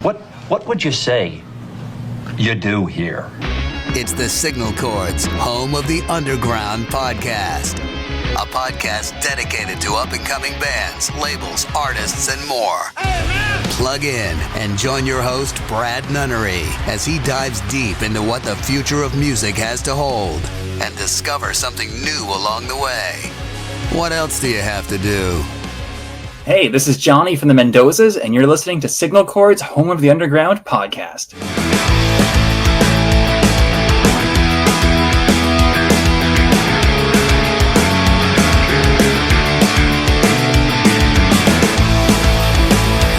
What would you say you do here? It's the Signal Chords, home of the Underground podcast. A podcast dedicated to up-and-coming bands, labels, artists, and more. Plug in and join your host, Brad Nunnery, as he dives deep into what the future of music has to hold and discover something new along the way. What else do you have to do? Hey, this is Johnny from the Mendozas, and you're listening to Signal Chords, home of the Underground podcast.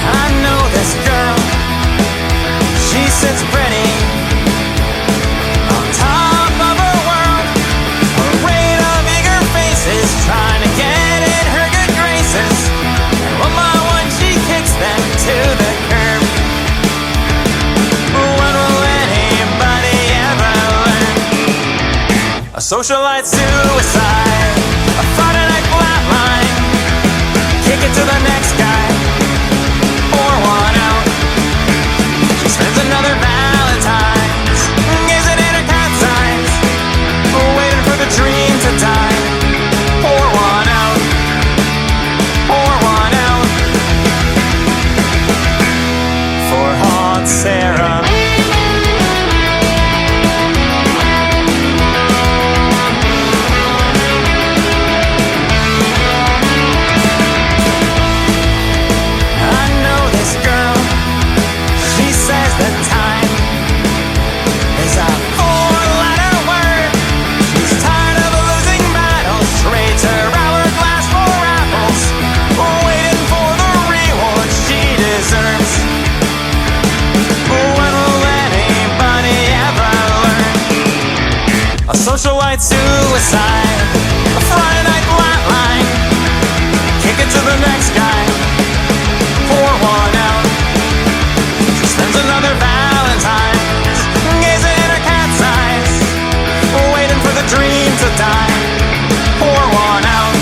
I know this girl, she sits pretty on top of her world. A rain of eager faces trying to get in her good graces. One by one she kicks them to the curb. When will anybody ever learn? A socialite suicide, a Friday night flatline. Kick it to the next guy, pour one out. She spends another Valentine's gazing at her cat's eyes, waiting for the dream to die. Pour one out, pour one out for Hot Sarah. I know this girl, she says that time is a four-letter word. She's tired of losing battles, trades her hourglass for apples, waiting for the reward she deserves. When will anybody ever learn? A socialite suicide, a Friday night flatline. Kick it to the next guy, pour one out. She spends another Valentine's gazing in her cat's eyes, waiting for the dream to die. Pour one out,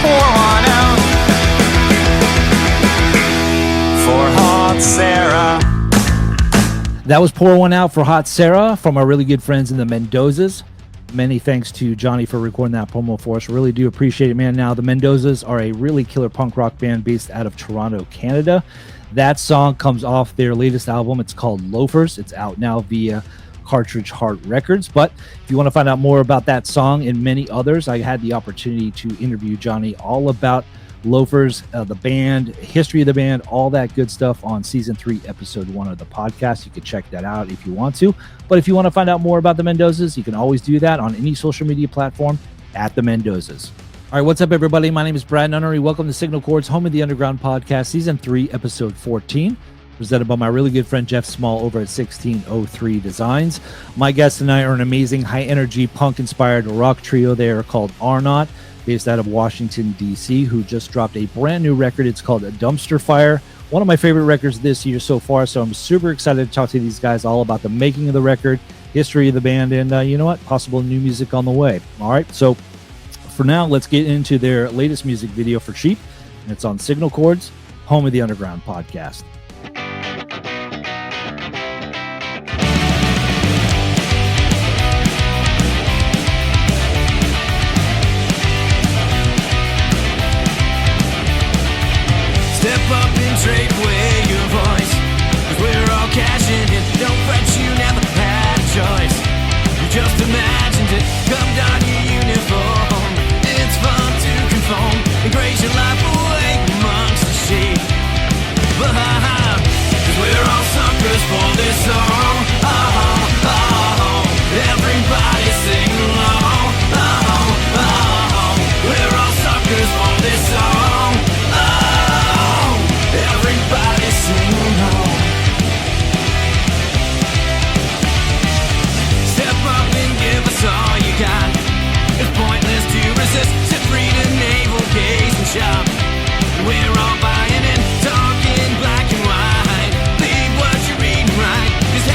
pour one out for Hot Sarah. That was Pour One Out for Hot Sarah from our really good friends in the Mendozas. Many thanks to Johnny for recording that promo for us. Really do appreciate it, man. Now, the Mendozas are a really killer punk rock band based out of Toronto, Canada. That song comes off their latest album. It's called Loafers. It's out now via Cartridge Heart Records. But if you want to find out more about that song and many others, I had the opportunity to interview Johnny all about Loafers, the band, history of the band, all that good stuff on season 3, episode 1 of the podcast. You can check that out if you want to. But if you want to find out more about the Mendozas, you can always do that on any social media platform at the Mendozas. All right, what's up, everybody? My name is Brad Nunnery. Welcome to Signal Chords, home of the Underground podcast, season 3, episode 14. Presented by my really good friend Jeff Small over at 1603 Designs. My guests tonight are an amazing, high-energy, punk-inspired rock trio. They are called R-NØT, based out of Washington, D.C., who just dropped a brand new record. It's called A Dumpster Fire. One of my favorite records this year so far, so I'm super excited to talk to these guys all about the making of the record, history of the band, and you know what? Possible new music on the way. All right, so for now, let's get into their latest music video for Cheap, and it's on Signal Chords, home of the Underground podcast. Step up and trade away your voice, 'cause we're all cashing in. Don't fret, you never had a choice. You just imagined it. Come down your uniform. It's fun to conform and graze your life away amongst the sheep. 'Cause we're all suckers for this song. Oh, oh, everybody sing along. Oh, oh, we're all suckers for this song. Everybody sing along. Step up and give us all you got. It's pointless to resist. Set free to navel gaze and shop. We're all buying in, talking black and white. Leave what you're reading right, 'cause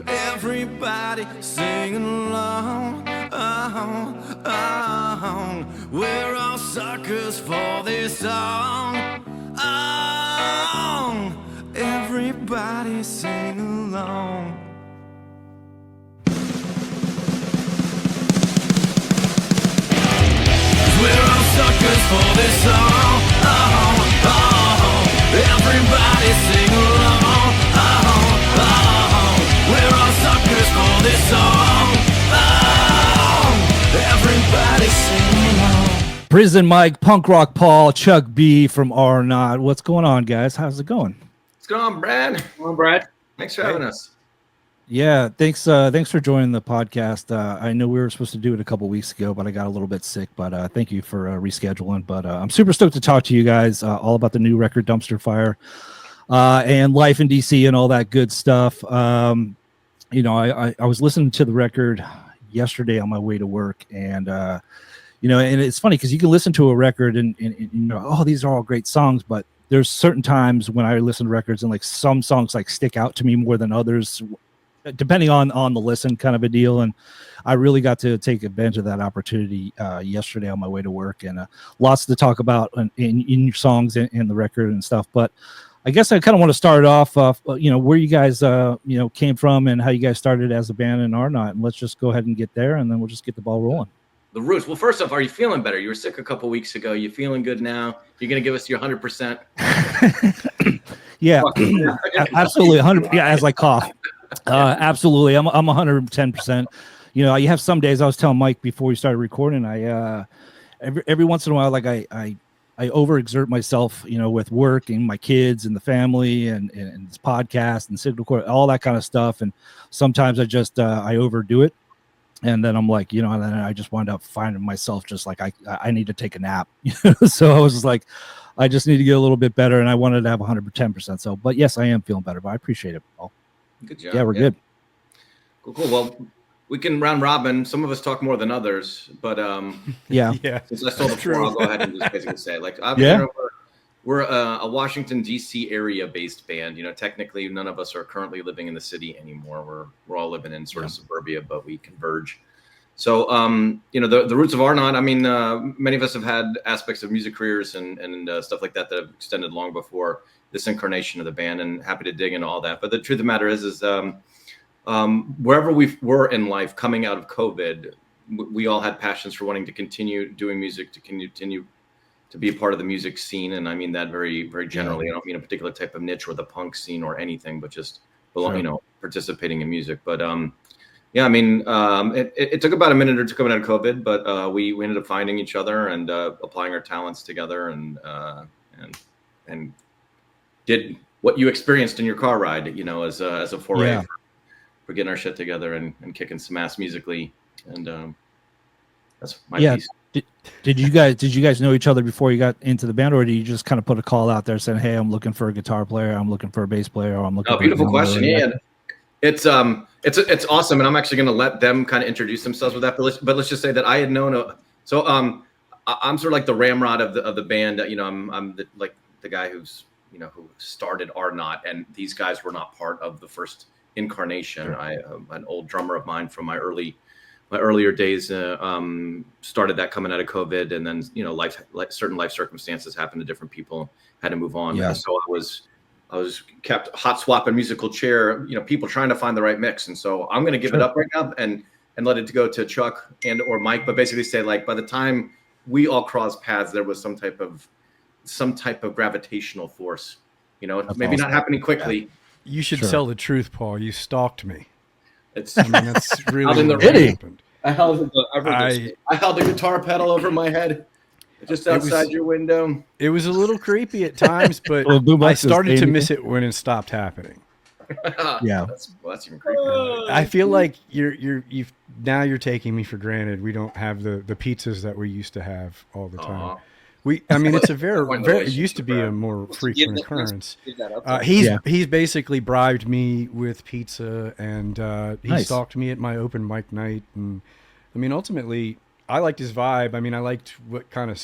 Everybody sing along. We're all suckers for this song. Everybody sing along. We're all suckers for this song. Everybody sing along. We're all suckers for this song. Everybody sing along. Prison Mike, Punk Rock Paul, Chuck B from R-NØT. What's going on, guys? How's it going? What's going on, Brad? Come on, Brad. Thanks for having us. Yeah, thanks for joining the podcast. I know we were supposed to do it a couple weeks ago, but I got a little bit sick. But thank you for rescheduling. But I'm super stoked to talk to you guys all about the new record, Dumpster Fire, and life in DC and all that good stuff. I was listening to the record yesterday on my way to work, and and it's funny because you can listen to a record and oh, these are all great songs, but there's certain times when I listen to records and like some songs like stick out to me more than others, depending on the listen, kind of a deal. And I really got to take advantage of that opportunity yesterday on my way to work, and lots to talk about in your songs and the record and stuff. But I guess I kind of want to start off, where you guys, came from and how you guys started as a band in R-NØT. And let's just go ahead and get there, and then we'll just get the ball rolling. The roots. Well, first off, are you feeling better? You were sick a couple weeks ago. You feeling good now? You're going to give us your 100%? Yeah, absolutely. 100. Yeah, as I cough. Absolutely. I'm 110%. You have some days. I was telling Mike before we started recording, I every once in a while, like I overexert myself, with work and my kids and the family and this podcast and Signal Cord, all that kind of stuff. And sometimes I just I overdo it. And then I'm like, and then I just wound up finding myself just like I need to take a nap. So I was just like, I just need to get a little bit better, and I wanted to have 110%. So, but yes, I am feeling better. But I appreciate it, Paul. Good job. Yeah, we're good. Cool. Well, we can round robin. Some of us talk more than others, but yeah. Since I stole the floor, I'll go ahead and just basically say, we're a Washington D.C. area based band. Technically, none of us are currently living in the city anymore. We're all living in sort of suburbia, but we converge. So, the roots of R-NØT. I mean, many of us have had aspects of music careers and stuff like that have extended long before this incarnation of the band, and happy to dig into all that. But the truth of the matter is wherever we were in life coming out of COVID, we all had passions for wanting to continue doing music, to continue to be a part of the music scene. And I mean that very, very generally. I don't mean a particular type of niche or the punk scene or anything, but just participating in music. But it took about a minute or two coming out of COVID, but we ended up finding each other and applying our talents together and did what you experienced in your car ride, as a foray for getting our shit together and kicking some ass musically. And that's my piece. Did you guys know each other before you got into the band, or did you just kind of put a call out there saying, "Hey, I'm looking for a guitar player, I'm looking for a bass player, or I'm looking"? Oh, beautiful question. Yeah, it's awesome, and I'm actually going to let them kind of introduce themselves with that. But let's just say that I had known. I'm sort of like the ramrod of the band. I'm the guy who's who started R-NØT, and these guys were not part of the first incarnation. Sure. An old drummer of mine from my earlier days started that coming out of COVID, and then certain life circumstances happened to different people, had to move on. Yeah. So I was kept hot swapping musical chair, people trying to find the right mix. And so I'm going to give it up right now and let it go to Chuck and or Mike, but basically say, like, by the time we all crossed paths, there was some type of gravitational force, That's maybe awesome. Not happening quickly. Yeah. You should tell the truth, Paul. You stalked me. That's really what happened. I held the guitar pedal over my head, just outside your window. It was a little creepy at times, but I started to miss it when it stopped happening. Yeah, that's even creepy. I feel like you're taking me for granted. We don't have the pizzas that we used to have all the time. It's a it used to be a more frequent occurrence. He's basically bribed me with pizza, and he stalked me at my open mic night. And ultimately, I liked his vibe. I liked what kind of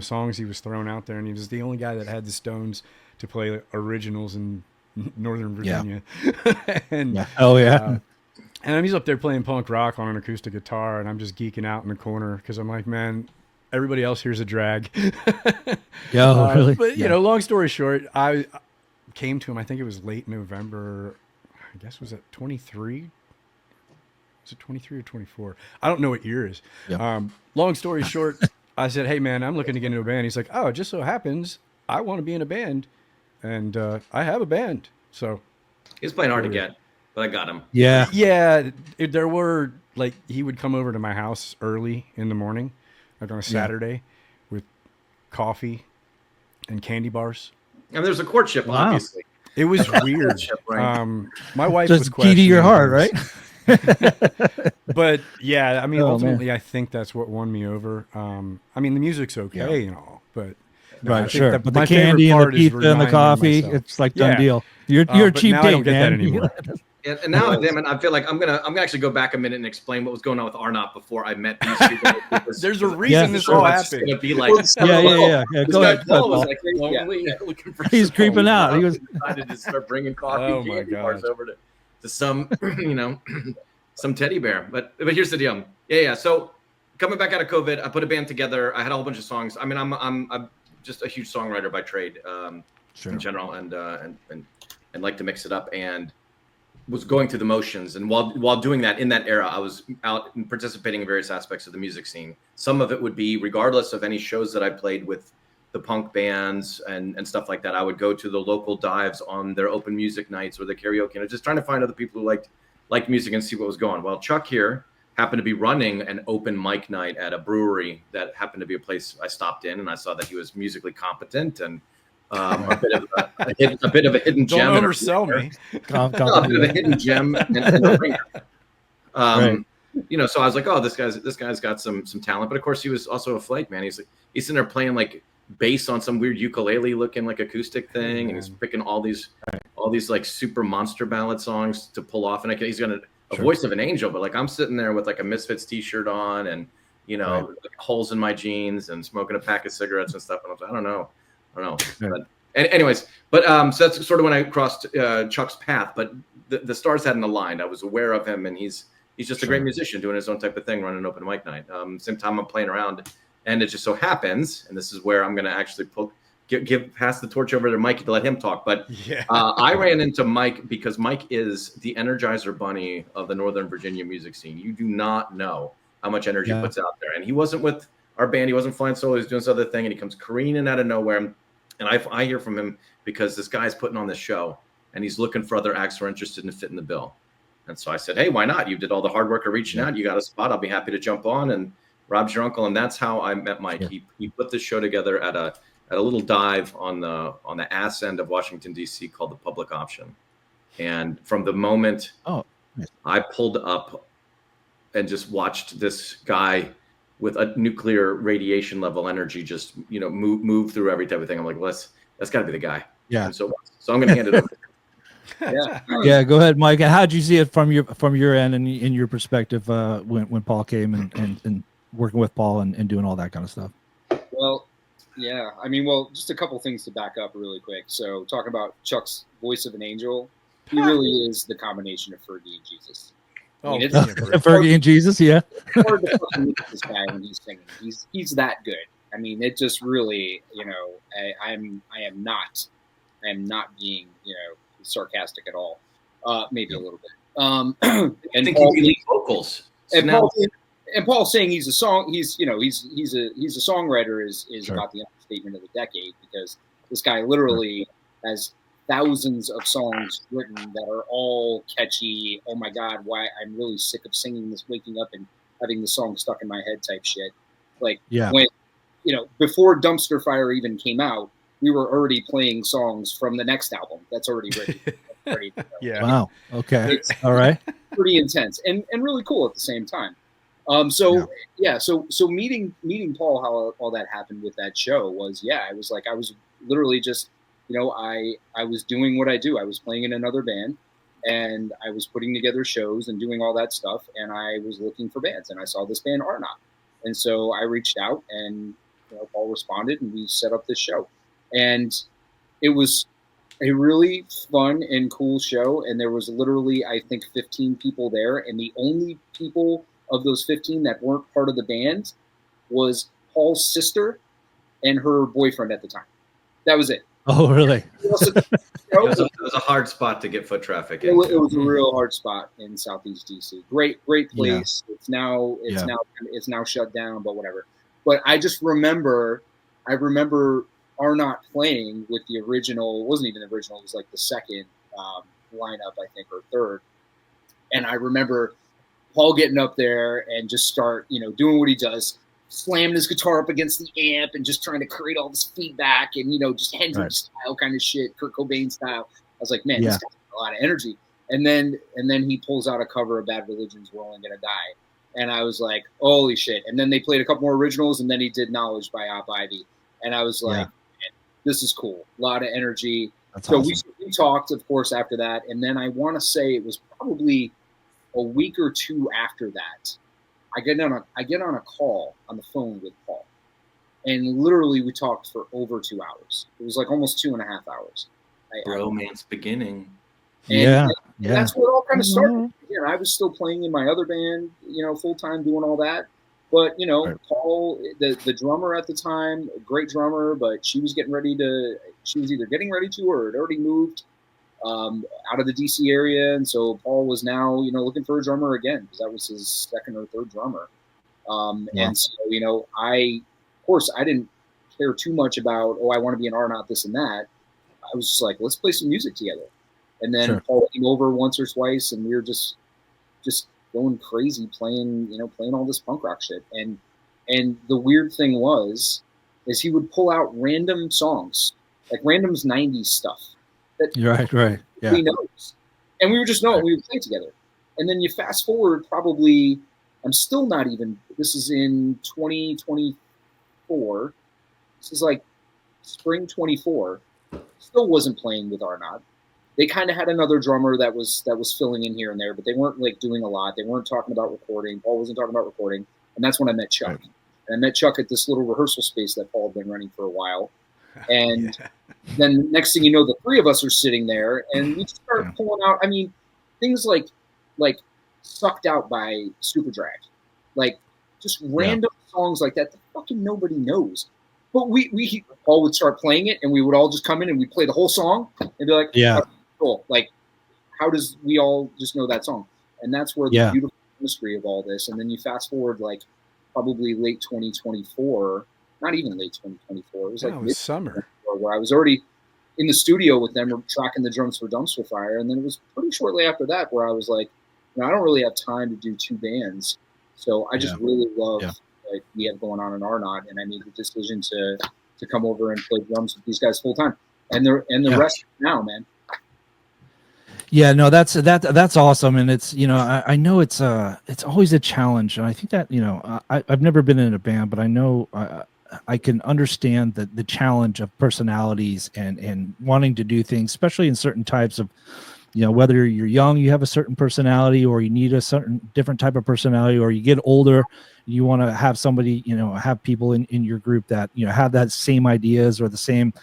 songs he was throwing out there, and he was the only guy that had the stones to play originals and Northern Virginia. And oh yeah. And he's up there playing punk rock on an acoustic guitar, and I'm just geeking out in the corner because I'm like, man, everybody else here's a drag. Really? But you know, long story short, I came to him. I think it was late November. I guess was it 23? Was it 23 or 24? I don't know what year it is. Yep. Long story short, I said, hey man, I'm looking to get into a band. He's like, oh, it just so happens I want to be in a band, and I have a band. So he's playing hard to get, but I got him. Yeah. Yeah. There were like, he would come over to my house early in the morning, like on a Saturday, with coffee and candy bars. And there's a courtship, obviously. It was weird. Right. My wife Just was key to your heart, questioning right? But yeah, I mean, Oh, ultimately, I think that's what won me over. I mean, the music's okay and all, but Right, I think sure. that But my the candy favorite and the part is pizza and the reminding coffee, myself. it's like done Yeah. deal. You're a But cheap now date, I don't get that man. anymore. And now, damn it, I feel like I'm gonna actually go back a minute and explain what was going on with R-NØT before I met these people. There's a reason this all It's just happened. gonna be like, Yeah. This Go guy ahead, Paul was Paul. like lonely, looking for He's some creeping out. He was decided to start bringing coffee Oh, and my candy bars God. over to some, some teddy bear. But here's the deal. Yeah. So coming back out of COVID, I put a band together. I had a whole bunch of songs. I mean, I'm just a huge songwriter by trade, in general, and like to mix it up, and was going through the motions. And while doing that, in that era, I was out and participating in various aspects of the music scene. Some of it would be, regardless of any shows that I played with the punk bands and stuff like that, I would go to the local dives on their open music nights or the karaoke, and just trying to find other people who liked music and see what was going. Well, Chuck here happened to be running an open mic night at a brewery that happened to be a place I stopped in, and I saw that he was musically competent and a bit of a hidden gem. Don't oversell me. A bit of a hidden gem and a ringer. So I was like, oh, this guy's got some talent. But of course, he was also a flake, man. He's sitting there playing like bass on some weird ukulele looking like acoustic thing, and he's picking all these like super monster ballad songs to pull off. And he's got a voice of an angel, but like I'm sitting there with like a Misfits t-shirt on and like holes in my jeans and smoking a pack of cigarettes and stuff. And I was like, I don't know. But anyways, so that's sort of when I crossed Chuck's path. But the stars hadn't aligned. I was aware of him, and he's just a great musician doing his own type of thing, running an open mic night. Same time I'm playing around, and it just so happens, and this is where I'm going to actually pass the torch over to Mike to let him talk. But I ran into Mike because Mike is the Energizer Bunny of the Northern Virginia music scene. You do not know how much energy he puts out there, and he wasn't with our band. He wasn't flying solo. He was doing this other thing, and he comes careening out of nowhere. And I hear from him because this guy's putting on this show, and he's looking for other acts who are interested in fitting the bill. And so I said, hey, why not? You did all the hard work of reaching out. You got a spot. I'll be happy to jump on. And Rob's your uncle. And that's how I met Mike. Sure. He put this show together at a little dive on the ass end of Washington, D.C. called the Public Option. And from the moment I pulled up and just watched this guy with a nuclear radiation level energy just move through every type of thing, I'm like, well, that's got to be the guy. Yeah. And so I'm going to hand it over to him. Yeah, go ahead, Mike. And how did you see it from your end and in your perspective when Paul came and working with Paul and doing all that kind of stuff? Well, yeah. I mean, just a couple things to back up really quick. So talking about Chuck's voice of an angel, he really is the combination of Fergie and Jesus. I mean, Fergie and Jesus, yeah. It's hard to fucking meet this guy when he's singing. He's that good. I mean, it just really, I am not being, sarcastic at all. Maybe a little bit. And I think he lead vocals. And Paul saying he's a songwriter is sure. About the understatement of the decade, because this guy literally has thousands of songs written that are all catchy. Oh my God, why I'm really sick of singing this, waking up and having the song stuck in my head type shit. Like when, before Dumpster Fire even came out, we were already playing songs from the next album that's already written. Yeah. Wow. Okay. All right. Pretty intense and really cool at the same time. So meeting Paul, how all that happened with that show was, I was literally just, I was doing what I do. I was playing in another band, and I was putting together shows and doing all that stuff. And I was looking for bands, and I saw this band R-NØT. And so I reached out, and Paul responded, and we set up this show. And it was a really fun and cool show, and there was literally, I think, 15 people there, and the only people of those 15 that weren't part of the band was Paul's sister and her boyfriend at the time. That was it. Oh, really? It was a hard spot to get foot traffic in. It was a real hard spot in Southeast DC. Great place. Yeah. It's now shut down, but whatever. But I just remember, R-NØT playing with the original. It wasn't even the original. It was like the second lineup, I think, or third. And I remember Paul getting up there and just start, doing what he does, slamming his guitar up against the amp and just trying to create all this feedback and, just Hendrix style kind of shit, Kurt Cobain style. I was like, man, this guy's got a lot of energy. And then he pulls out a cover of Bad Religion's "We're Only Gonna Die." And I was like, holy shit. And then they played a couple more originals, and then he did Knowledge by Op Ivy. And I was like, man, this is cool. A lot of energy. That's so awesome. we talked, of course, after that. And then I want to say it was probably a week or two after that, I get on a call on the phone with Paul, and literally we talked for over 2 hours. It was like almost 2.5 hours. Romance beginning. And that's where it all kind of started. I was still playing in my other band, full time, doing all that. But Paul, the drummer at the time, a great drummer, but she was either getting ready to or had already moved out of the DC area, and so Paul was now looking for a drummer again, because that was his second or third drummer. And so I didn't care too much about, I want to be an R-NØT, this and that. I was just like, let's play some music together. And then Paul came over once or twice, and we were just going crazy playing all this punk rock shit. And the weird thing is he would pull out random songs, like random 90s stuff. Right. Yeah. He knows. And we were just knowing we would play together. And then you fast forward probably, this is in 2024. This is like spring 24. Still wasn't playing with R-NØT. They kind of had another drummer that was filling in here and there, but they weren't like doing a lot. They weren't talking about recording. Paul wasn't talking about recording. And that's when I met Chuck. Right. And I met Chuck at this little rehearsal space that Paul had been running for a while. And then next thing you know, the three of us are sitting there, and we start pulling out, things like Sucked Out by Superdrag. Like, just random songs like that fucking nobody knows. But Paul would start playing it, and we would all just come in and we'd play the whole song and be like, oh, cool. Like, how does we all just know that song? And that's where the beautiful mystery of all this. And then you fast forward like probably late 2024, not even late 2024. It was like summer, where I was already in the studio with them, tracking the drums for Dumpster Fire. And then it was pretty shortly after that where I was like, I don't really have time to do two bands. So I just really love what we have going on in R-NØT, and I made the decision to come over and play drums with these guys full time. And the rest now, man. Yeah, no, that's awesome, and it's I know it's always a challenge, and I think that I've never been in a band, but I know I can understand the challenge of personalities and wanting to do things, especially in certain types of, whether you're young, you have a certain personality, or you need a certain different type of personality, or you get older, you want to have somebody, have people in your group that have that same ideas or the same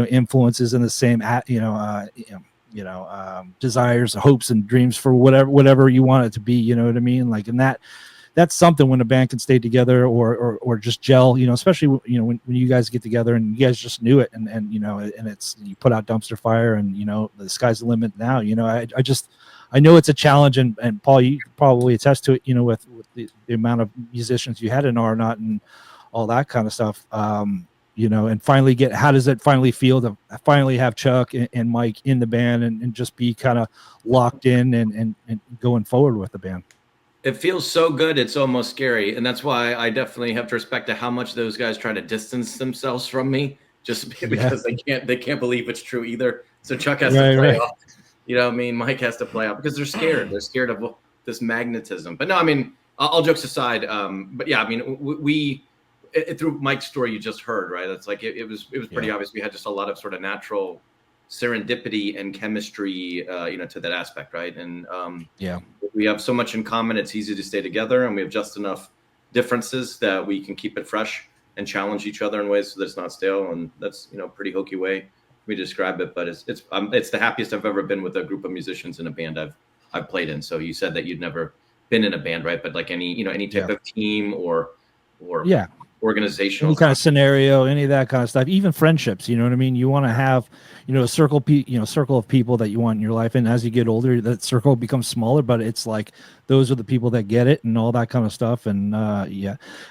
influences and the same desires, hopes, and dreams for whatever you want it to be. You know what I mean? Like, and that's something when a band can stay together or just gel. Especially when you guys get together and you guys just knew it, and it's, you put out Dumpster Fire, and the sky's the limit now. I know it's a challenge, and Paul, you probably attest to it. With the amount of musicians you had in R-NØT and all that kind of stuff. And finally how does it finally feel to finally have Chuck and Mike in the band and just be kind of locked in and going forward with the band? It feels so good. It's almost scary. And that's why I definitely have to respect to how much those guys try to distance themselves from me, just because they can't believe it's true either. So Chuck has to play off, Mike has to play off because they're scared. They're scared of this magnetism. But no, all jokes aside. But yeah, we through Mike's story you just heard, right? It's like it was pretty obvious. We had just a lot of sort of natural serendipity and chemistry, to that aspect, right? And we have so much in common. It's easy to stay together, and we have just enough differences that we can keep it fresh and challenge each other in ways so that it's not stale. And that's pretty hokey way describe it, but it's the happiest I've ever been with a group of musicians in a band I've played in. So you said that you'd never been in a band, right? But like any type of team or organizational any kind of scenario, any of that kind of stuff, even friendships, you know what I mean? You want to have, a circle of people that you want in your life. And as you get older, that circle becomes smaller, but it's like, those are the people that get it and all that kind of stuff. And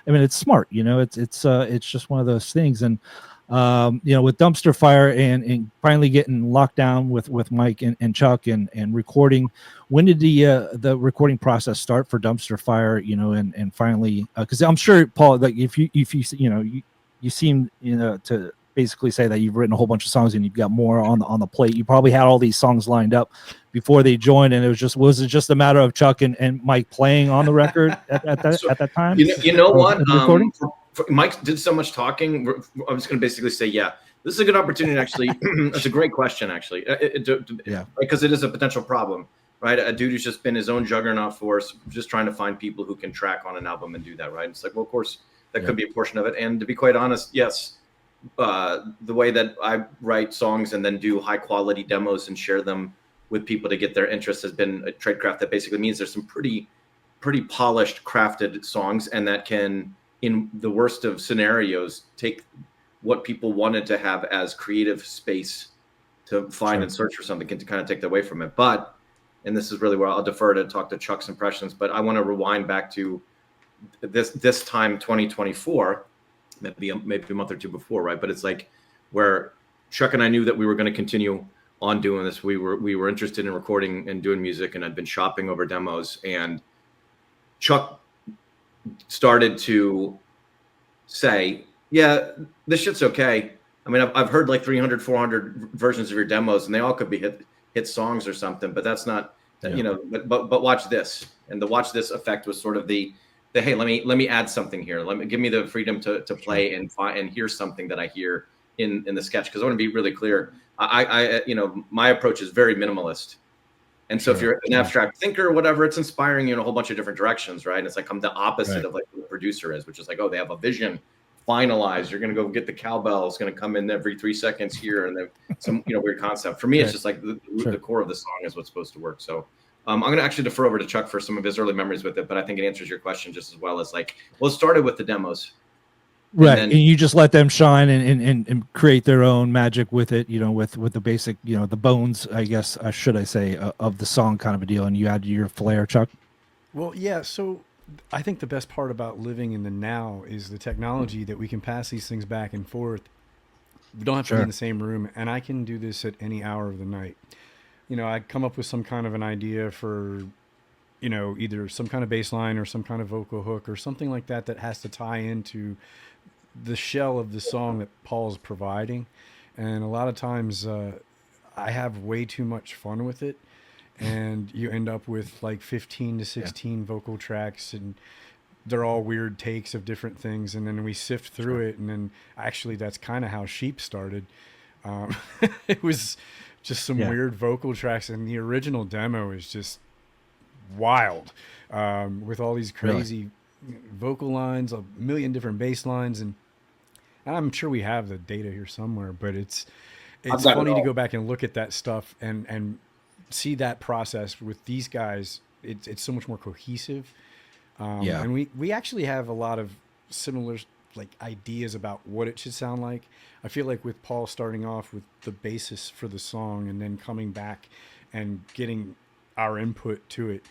it's smart, it's just one of those things. And, with Dumpster Fire and finally getting locked down with Mike and Chuck and recording, when did the recording process start for Dumpster Fire? And finally, because I'm sure, Paul, like if you seem to basically say that you've written a whole bunch of songs and you've got more on the plate. You probably had all these songs lined up before they joined, and was it just a matter of Chuck and Mike playing on the record at that time? You know what? Mike did so much talking. I'm just going to basically say, yeah, this is a good opportunity. Actually, it's a great question. Actually, because it is a potential problem, right? A dude who's just been his own juggernaut force, just trying to find people who can track on an album and do that, right? It's like, well, of course, that could be a portion of it. And to be quite honest, yes, the way that I write songs and then do high quality demos and share them with people to get their interest has been a tradecraft. That basically means there's some pretty polished, crafted songs, and that can, in the worst of scenarios, take what people wanted to have as creative space to find and search for something, and to kind of take that away from it. But, and this is really where I'll defer to talk to Chuck's impressions, but I want to rewind back to this time, 2024, maybe a month or two before, right? But it's like where Chuck and I knew that we were going to continue on doing this. We were interested in recording and doing music, and I'd been shopping over demos, and Chuck started to say, yeah, this shit's okay. I mean, I've heard like 300, 400 versions of your demos, and they all could be hit songs or something, but that's not, but watch this. And the watch this effect was sort of the hey, let me add something here. Give me the freedom to play and hear something that I hear in the sketch. Cause I want to be really clear. I my approach is very minimalist. And so if you're an abstract thinker or whatever, it's inspiring you in a whole bunch of different directions, right? And it's like I'm the opposite of like what the producer is, which is like, oh, they have a vision, finalized. You're going to go get the cowbell. It's going to come in every 3 seconds here, and then some weird concept. For me, it's just like the core of the song is what's supposed to work. So I'm going to actually defer over to Chuck for some of his early memories with it, but I think it answers your question just as well as like, well, it started with the demos. Right, and you just let them shine and create their own magic with it, with the basic, the bones, I guess, should I say, of the song kind of a deal, and you add your flair, Chuck? Well, yeah, so I think the best part about living in the now is the technology that we can pass these things back and forth. We don't have to be in the same room, and I can do this at any hour of the night. I come up with some kind of an idea for, either some kind of bass line or some kind of vocal hook or something like that has to tie into the shell of the song that Paul's providing. And a lot of times I have way too much fun with it, and you end up with like 15 to 16 vocal tracks, and they're all weird takes of different things, and then we sift through it. And then actually that's kind of how Sheep started. It was just some weird vocal tracks, and the original demo is just wild, with all these crazy vocal lines, a million different bass lines, and I'm sure we have the data here somewhere, but it's funny to go back and look at that stuff and see that process with these guys. It's so much more cohesive. And we actually have a lot of similar like ideas about what it should sound like. I feel like with Paul starting off with the basis for the song and then coming back and getting our input to it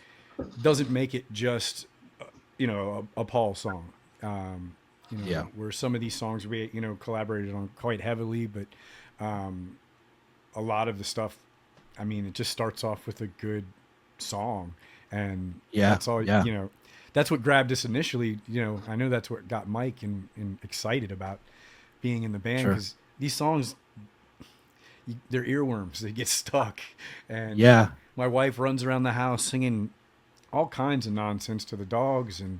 doesn't make it just, a Paul song. Where some of these songs we collaborated on quite heavily, but a lot of the stuff, I mean, it just starts off with a good song, and that's all. That's what grabbed us initially. I know that's what got Mike and excited about being in the band, because these songs, they're earworms. They get stuck, and my wife runs around the house singing all kinds of nonsense to the dogs, and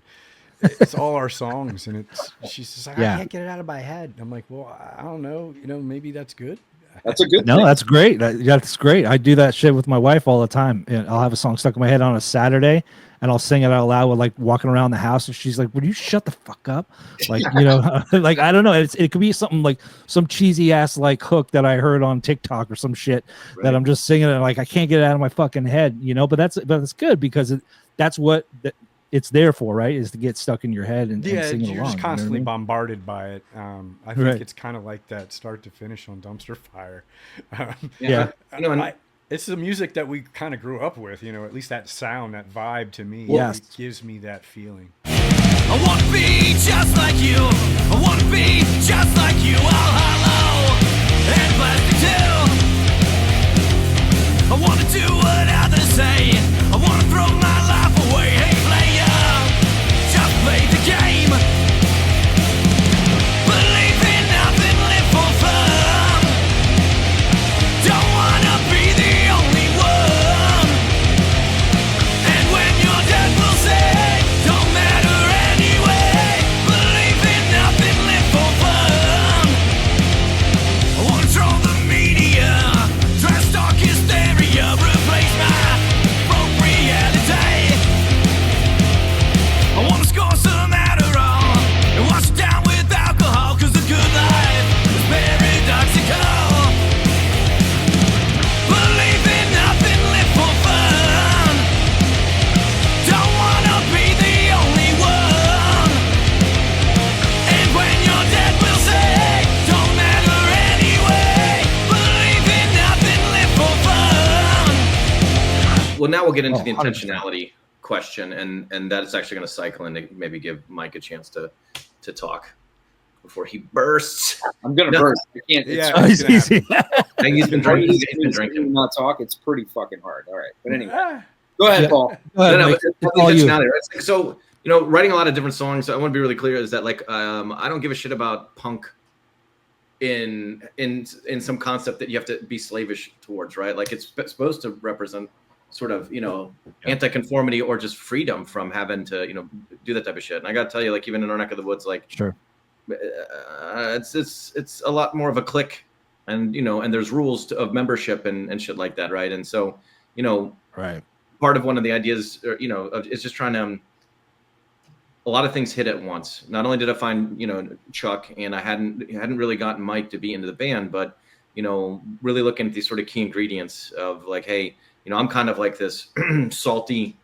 it's all our songs, and she's just like, I can't get it out of my head. I'm like, well, I don't know, maybe that's good. That's a good No, thing. that's great. That's great. I do that shit with my wife all the time. And I'll have a song stuck in my head on a Saturday, and I'll sing it out loud with like walking around the house, and she's like, "Would you shut the fuck up?" Like, you know, like I don't know. It could be something like some cheesy ass like hook that I heard on TikTok or some shit that I'm just singing, and like I can't get it out of my fucking head, you know. But it's good because that's what it's there for, right? Is to get stuck in your head and sing it you're along. just constantly bombarded by it. I think it's kind of like that start to finish on Dumpster Fire. It's the music that we kind of grew up with, you know, at least that sound, that vibe to me, it gives me that feeling. I want to be just like you. I want to be just like you. All hollow and plastic too. I want to do what others say. I want to throw my life away. Hey player, just play the game. Believe in nothing, live for fun. Don't want to be the only one. And when you're dead, we'll say, don't matter anyway. Believe in nothing, live for fun. I want to throw the media, trash talk hysteria, replace my broke reality. I want to score some Adderall and wash it down with alcohol, cause the good life is paradoxical. Believe in nothing, live for fun. Don't wanna be the only one. And when you're dead, we'll say, don't matter anyway. Believe in nothing, live for fun. Well, now we'll get into the intentionality question, and that is actually going to cycle into maybe give Mike a chance to talk before he bursts. I'm gonna burst. I can't. He's been drinking. He's been drinking. Not talk. It's pretty fucking hard. All right, but anyway, go ahead, Paul. Intentionality, right? So, you know, writing a lot of different songs. I want to be really clear is that like I don't give a shit about punk in some concept that you have to be slavish towards, right? Like it's supposed to represent sort of, you know, anti-conformity or just freedom from having to, you know, do that type of shit. And I got to tell you, like even in our neck of the woods, like it's a lot more of a clique, and you know, and there's rules of membership and shit like that, right? And so, you know, part of one of the ideas, you know, is just trying to a lot of things hit at once. Not only did I find, you know, Chuck, and I hadn't really gotten Mike to be into the band, but you know, really looking at these sort of key ingredients of like, hey, you know, I'm kind of like this salty,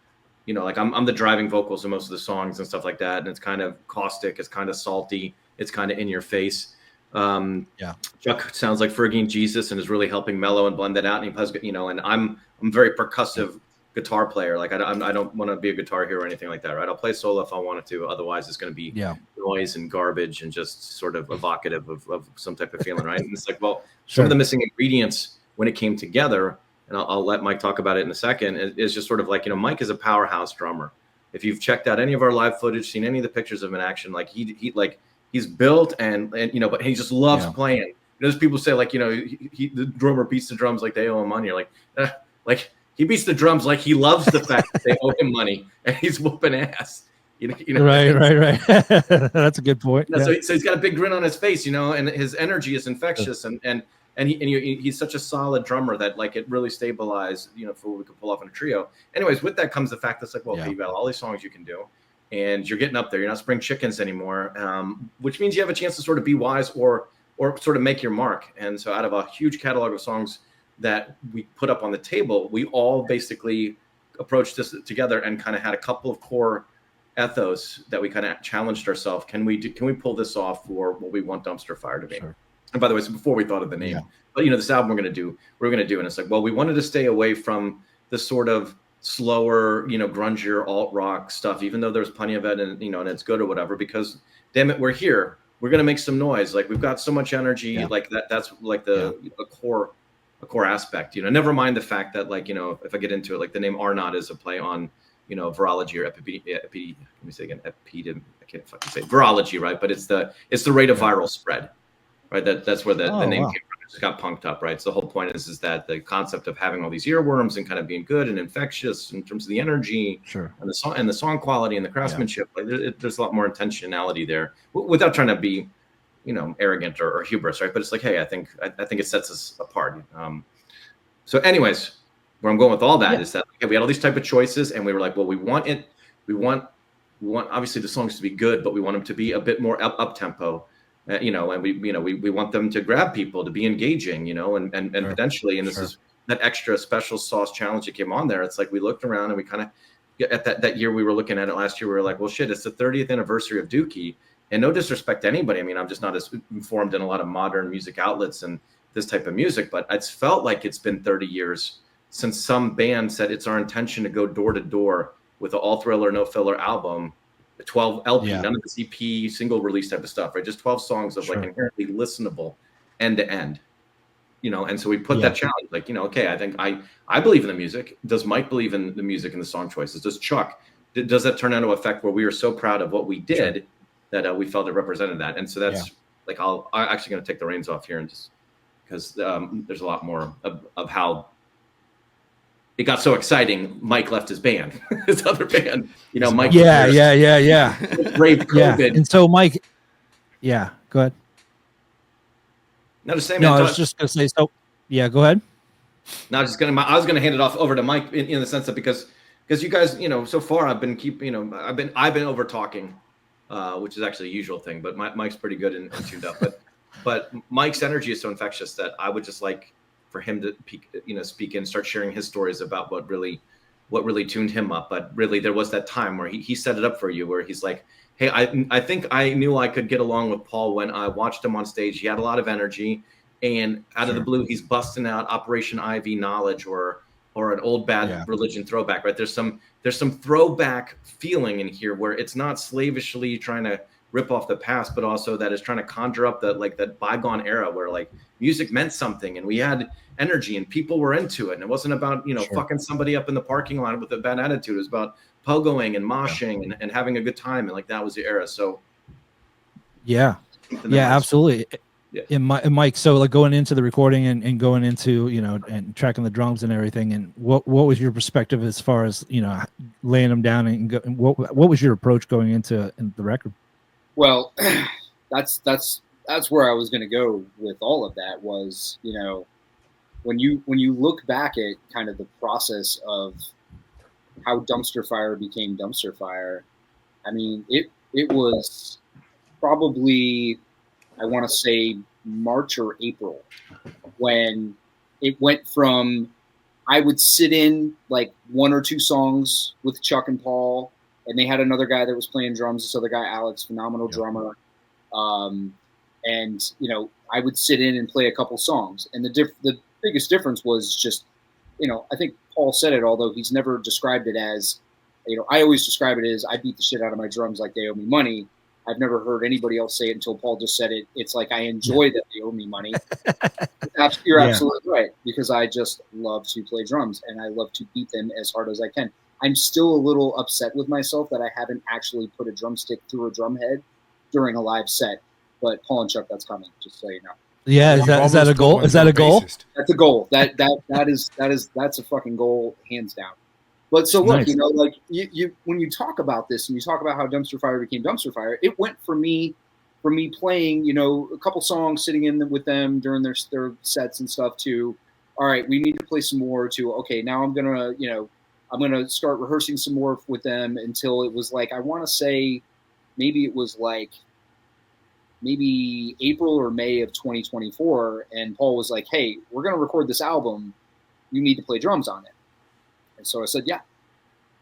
you know, like I'm the driving vocals in most of the songs and stuff like that. And it's kind of caustic, it's kind of salty, it's kind of in your face. Chuck sounds like Fergie and Jesus and is really helping mellow and blend that out. And he plays, you know, and I'm very percussive guitar player. Like I don't want to be a guitar hero or anything like that, right? I'll play solo if I wanted to. Otherwise, it's going to be noise and garbage and just sort of evocative of some type of feeling, right? And it's like, well, some of the missing ingredients when it came together, and I'll let Mike talk about it in a second, is just sort of like, you know, Mike is a powerhouse drummer. If you've checked out any of our live footage, seen any of the pictures of him in action, like he's built and you know, but he just loves playing. You know, there's people say like, you know, the drummer beats the drums like they owe him money. You're like he beats the drums like he loves the fact that they owe him money and he's whooping ass. You know, right. That's a good point. So he's got a big grin on his face, you know, and his energy is infectious, and he's such a solid drummer that like it really stabilized, you know, for what we could pull off in a trio. Anyways, with that comes the fact that's like, well, you've got all these songs you can do, and you're getting up there. You're not spring chickens anymore, which means you have a chance to sort of be wise or sort of make your mark. And so out of a huge catalog of songs that we put up on the table, we all basically approached this together and kind of had a couple of core ethos that we kind of challenged ourselves. Can we pull this off for what we want Dumpster Fire to be? Sure. And by the way, so before we thought of the name, but you know, this album we're going to do, and it's like, well, we wanted to stay away from the sort of slower, you know, grungier alt rock stuff, even though there's plenty of it, and you know, and it's good or whatever, because damn it, we're here. We're going to make some noise. Like we've got so much energy, like that's like a core aspect, you know, never mind the fact that like, you know, if I get into it, like the name R-NØT is a play on, you know, virology or let me say again, I can't fucking say virology, right? But it's the rate of viral spread, right? That's where the name came from. It just got punked up, right? So the whole point is that the concept of having all these earworms and kind of being good and infectious in terms of the energy, and the song quality and the craftsmanship, like there's a lot more intentionality there, without trying to be arrogant or hubris, right? But it's like, hey, I think it sets us apart. So anyways, where I'm going with all that is that we had all these type of choices, and we were like, well, we want obviously the songs to be good, but we want them to be a bit more up tempo, and we want them to grab people, to be engaging, and potentially, and this is that extra special sauce challenge that came on there. It's like we looked around and we kind of at that year we were looking at it last year, we were like, well, shit, it's the 30th anniversary of Dookie, and no disrespect to anybody. I mean, I'm just not as informed in a lot of modern music outlets and this type of music, but it's felt like it's been 30 years since some band said it's our intention to go door to door with an all thriller, no filler album, a 12 LP, none of this EP single release type of stuff, right? Just 12 songs of like inherently listenable end to end, and so we put that challenge, like, okay, I think I believe in the music. Does Mike believe in the music and the song choices? Does Chuck, does that turn into an effect where we were so proud of what we did that we felt it represented that? And so that's like, I'm actually going to take the reins off here and just, because there's a lot more of how it got so exciting. Mike left his band, his other band, Mike. Yeah. Brave COVID. Yeah. And so Mike, go ahead. No, the same. No, I was just going to say, so go ahead. No, I was going to hand it off over to Mike in the sense that because you guys, so far I've been I've been over talking, which is actually a usual thing, but Mike's pretty good and tuned up, but Mike's energy is so infectious that I would just like for him to speak and start sharing his stories about what really tuned him up. But really there was that time where he set it up for you, where he's like, hey, I think I knew I could get along with Paul when I watched him on stage. He had a lot of energy, and out of the blue, he's busting out Operation Ivy knowledge or an old bad religion throwback, right? There's some throwback feeling in here where it's not slavishly trying to rip off the past, but also that is trying to conjure up that bygone era where like music meant something and we had energy and people were into it. And it wasn't about, fucking somebody up in the parking lot with a bad attitude. It was about pogoing and moshing and having a good time. And like, that was the era. So absolutely. Yeah. And Mike, so like going into the recording and going into, and tracking the drums and everything, and what was your perspective as far as, laying them down and what was your approach going into the record? Well, that's where I was going to go with all of that was, when you look back at kind of the process of how Dumpster Fire became Dumpster Fire, I mean, it was probably, I want to say March or April, when it went from, I would sit in like one or two songs with Chuck and Paul, and they had another guy that was playing drums, this other guy, Alex, phenomenal drummer. And, I would sit in and play a couple songs. And the biggest difference was just, I think Paul said it, although he's never described it as, I always describe it as I beat the shit out of my drums like they owe me money. I've never heard anybody else say it until Paul just said it. It's like I enjoy that they owe me money. You're absolutely right, because I just love to play drums and I love to beat them as hard as I can. I'm still a little upset with myself that I haven't actually put a drumstick through a drum head during a live set. But Paul and Chuck, that's coming, just so you know. Yeah, is that a goal? Is that a goal? That's a goal. That's a fucking goal, hands down. But so look, nice. Like you when you talk about this and you talk about how Dumpster Fire became Dumpster Fire, it went for me playing, a couple songs, sitting in with them during their sets and stuff, to, all right, we need to play some more, to, okay, now I'm gonna start rehearsing some more with them, until it was like, I want to say maybe it was like maybe April or May of 2024, and Paul was like, hey, we're gonna record this album, you need to play drums on it. And so I said, yeah.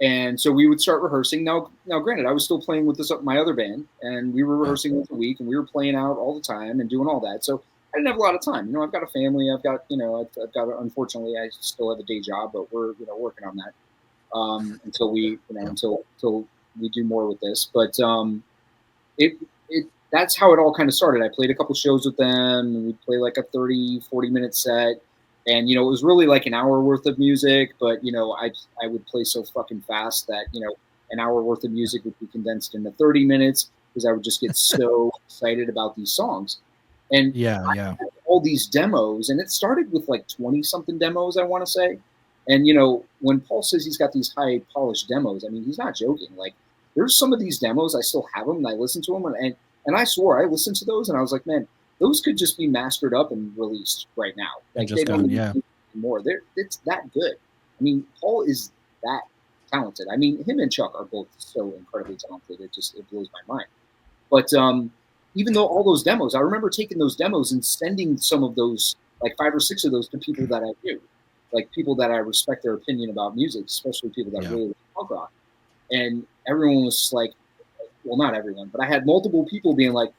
And so we would start rehearsing. Now, granted, I was still playing with my other band, and we were rehearsing once a week, and we were playing out all the time and doing all that. So I didn't have a lot of time. I've got a family. I've got, unfortunately, I still have a day job, but we're, working on that until we, until we do more with this. But that's how it all kind of started. I played a couple shows with them, and we'd play like a 30, 40-minute set. And, it was really like an hour worth of music, but, I would play so fucking fast that, an hour worth of music would be condensed into 30 minutes because I would just get so excited about these songs. And I had all these demos, and it started with like 20-something demos, I want to say. And, when Paul says he's got these high-polished demos, I mean, he's not joking. Like, there's some of these demos, I still have them, and I listen to them, and And I swore I listened to those, and I was like, man, those could just be mastered up and released right now. Like just they don't done, need yeah. more. It's that good. I mean, Paul is that talented. I mean, him and Chuck are both so incredibly talented. It blows my mind. But even though all those demos, I remember taking those demos and sending some of those, like 5 or 6 of those, to people that I knew, like people that I respect their opinion about music, especially people that really like punk rock. And everyone was just like, well, not everyone, but I had multiple people being like,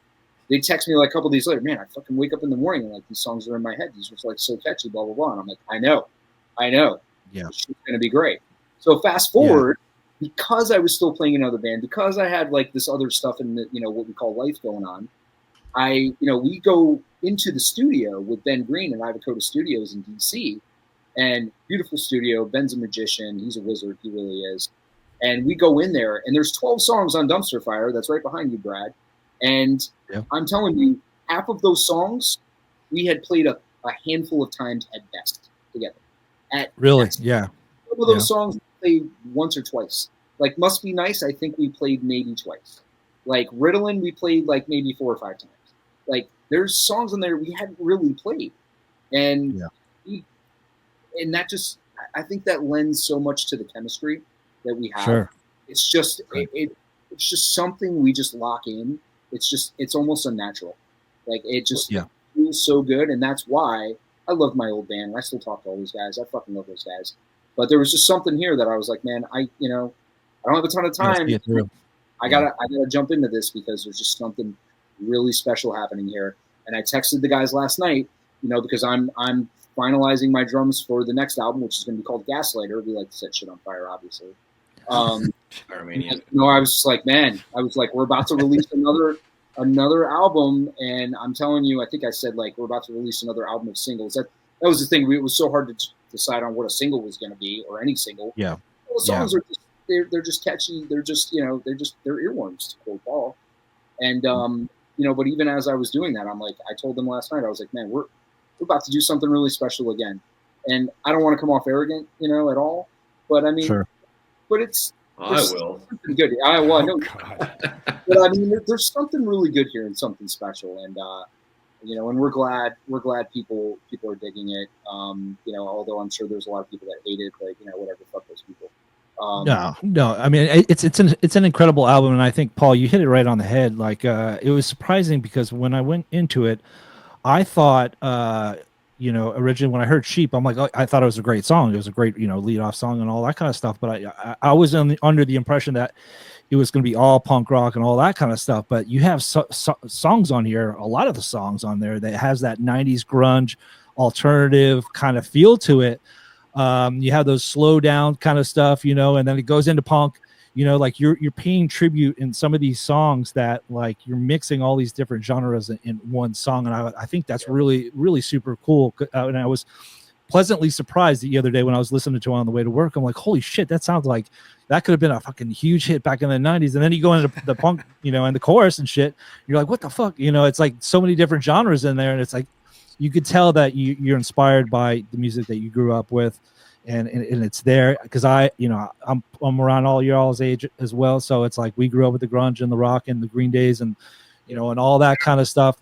they text me like a couple of days later, man, I fucking wake up in the morning and like these songs are in my head. These were like so catchy, blah, blah, blah. And I'm like, I know. Yeah. It's going to be great. So fast forward, because I was still playing another band, because I had like this other stuff in the, what we call life going on, we go into the studio with Ben Green and Ivacoda Studios in DC, and beautiful studio. Ben's a magician. He's a wizard. He really is. And we go in there, and there's 12 songs on Dumpster Fire. That's right behind you, Brad. And I'm telling you, half of those songs we had played a handful of times at best together. Yeah. Some of those songs we played once or twice. Like Must Be Nice, I think we played maybe twice. Like Ritalin, we played like maybe 4 or 5 times. Like there's songs in there we hadn't really played. And and that just, I think that lends so much to the chemistry that we have. Sure. It's just it's just something we just lock in. It's almost unnatural. Like it just feels so good, and that's why I love my old band. I still talk to all these guys. I fucking love those guys. But there was just something here that I was like, man, I don't have a ton of time. I gotta jump into this because there's just something really special happening here. And I texted the guys last night, because I'm finalizing my drums for the next album, which is going to be called Gaslighter. We like to set shit on fire, obviously. I was just like, man, we're about to release another album, and I'm telling you, I think I said like we're about to release another album of singles. That was the thing. It was so hard to decide on what a single was going to be, or any single. Yeah, the songs are just they're just catchy. They're just they're earworms, to quote Paul. And but even as I was doing that, I'm like, I told them last night, I was like, man, we're about to do something really special again. And I don't want to come off arrogant, at all. But I mean, but it's I will. Something good. But I mean, there's something really good here and something special. And and we're glad people are digging it. Although I'm sure there's a lot of people that hate it, but whatever, fuck those people. No. I mean, it's an incredible album, and I think, Paul, you hit it right on the head. Like, it was surprising because when I went into it, I thought, originally when I heard Sheep, I'm like, oh, I thought it was a great song. It was a great, lead off song and all that kind of stuff. But I was under the impression that it was going to be all punk rock and all that kind of stuff. But you have songs on here, a lot of the songs on there that has that 90s grunge alternative kind of feel to it. You have those slow down kind of stuff, and then it goes into punk, like you're paying tribute in some of these songs that like you're mixing all these different genres in one song. And I think that's really, really super cool. And I was pleasantly surprised the other day when I was listening to it on the way to work. I'm like, holy shit, that sounds like that could have been a fucking huge hit back in the 90s. And then you go into the punk, and the chorus and shit. You're like, what the fuck? It's like so many different genres in there. And it's like, you could tell that you're inspired by the music that you grew up with, and it's there because I'm around all y'all's age as well. So it's like we grew up with the grunge and the rock and the Green Days and and all that kind of stuff.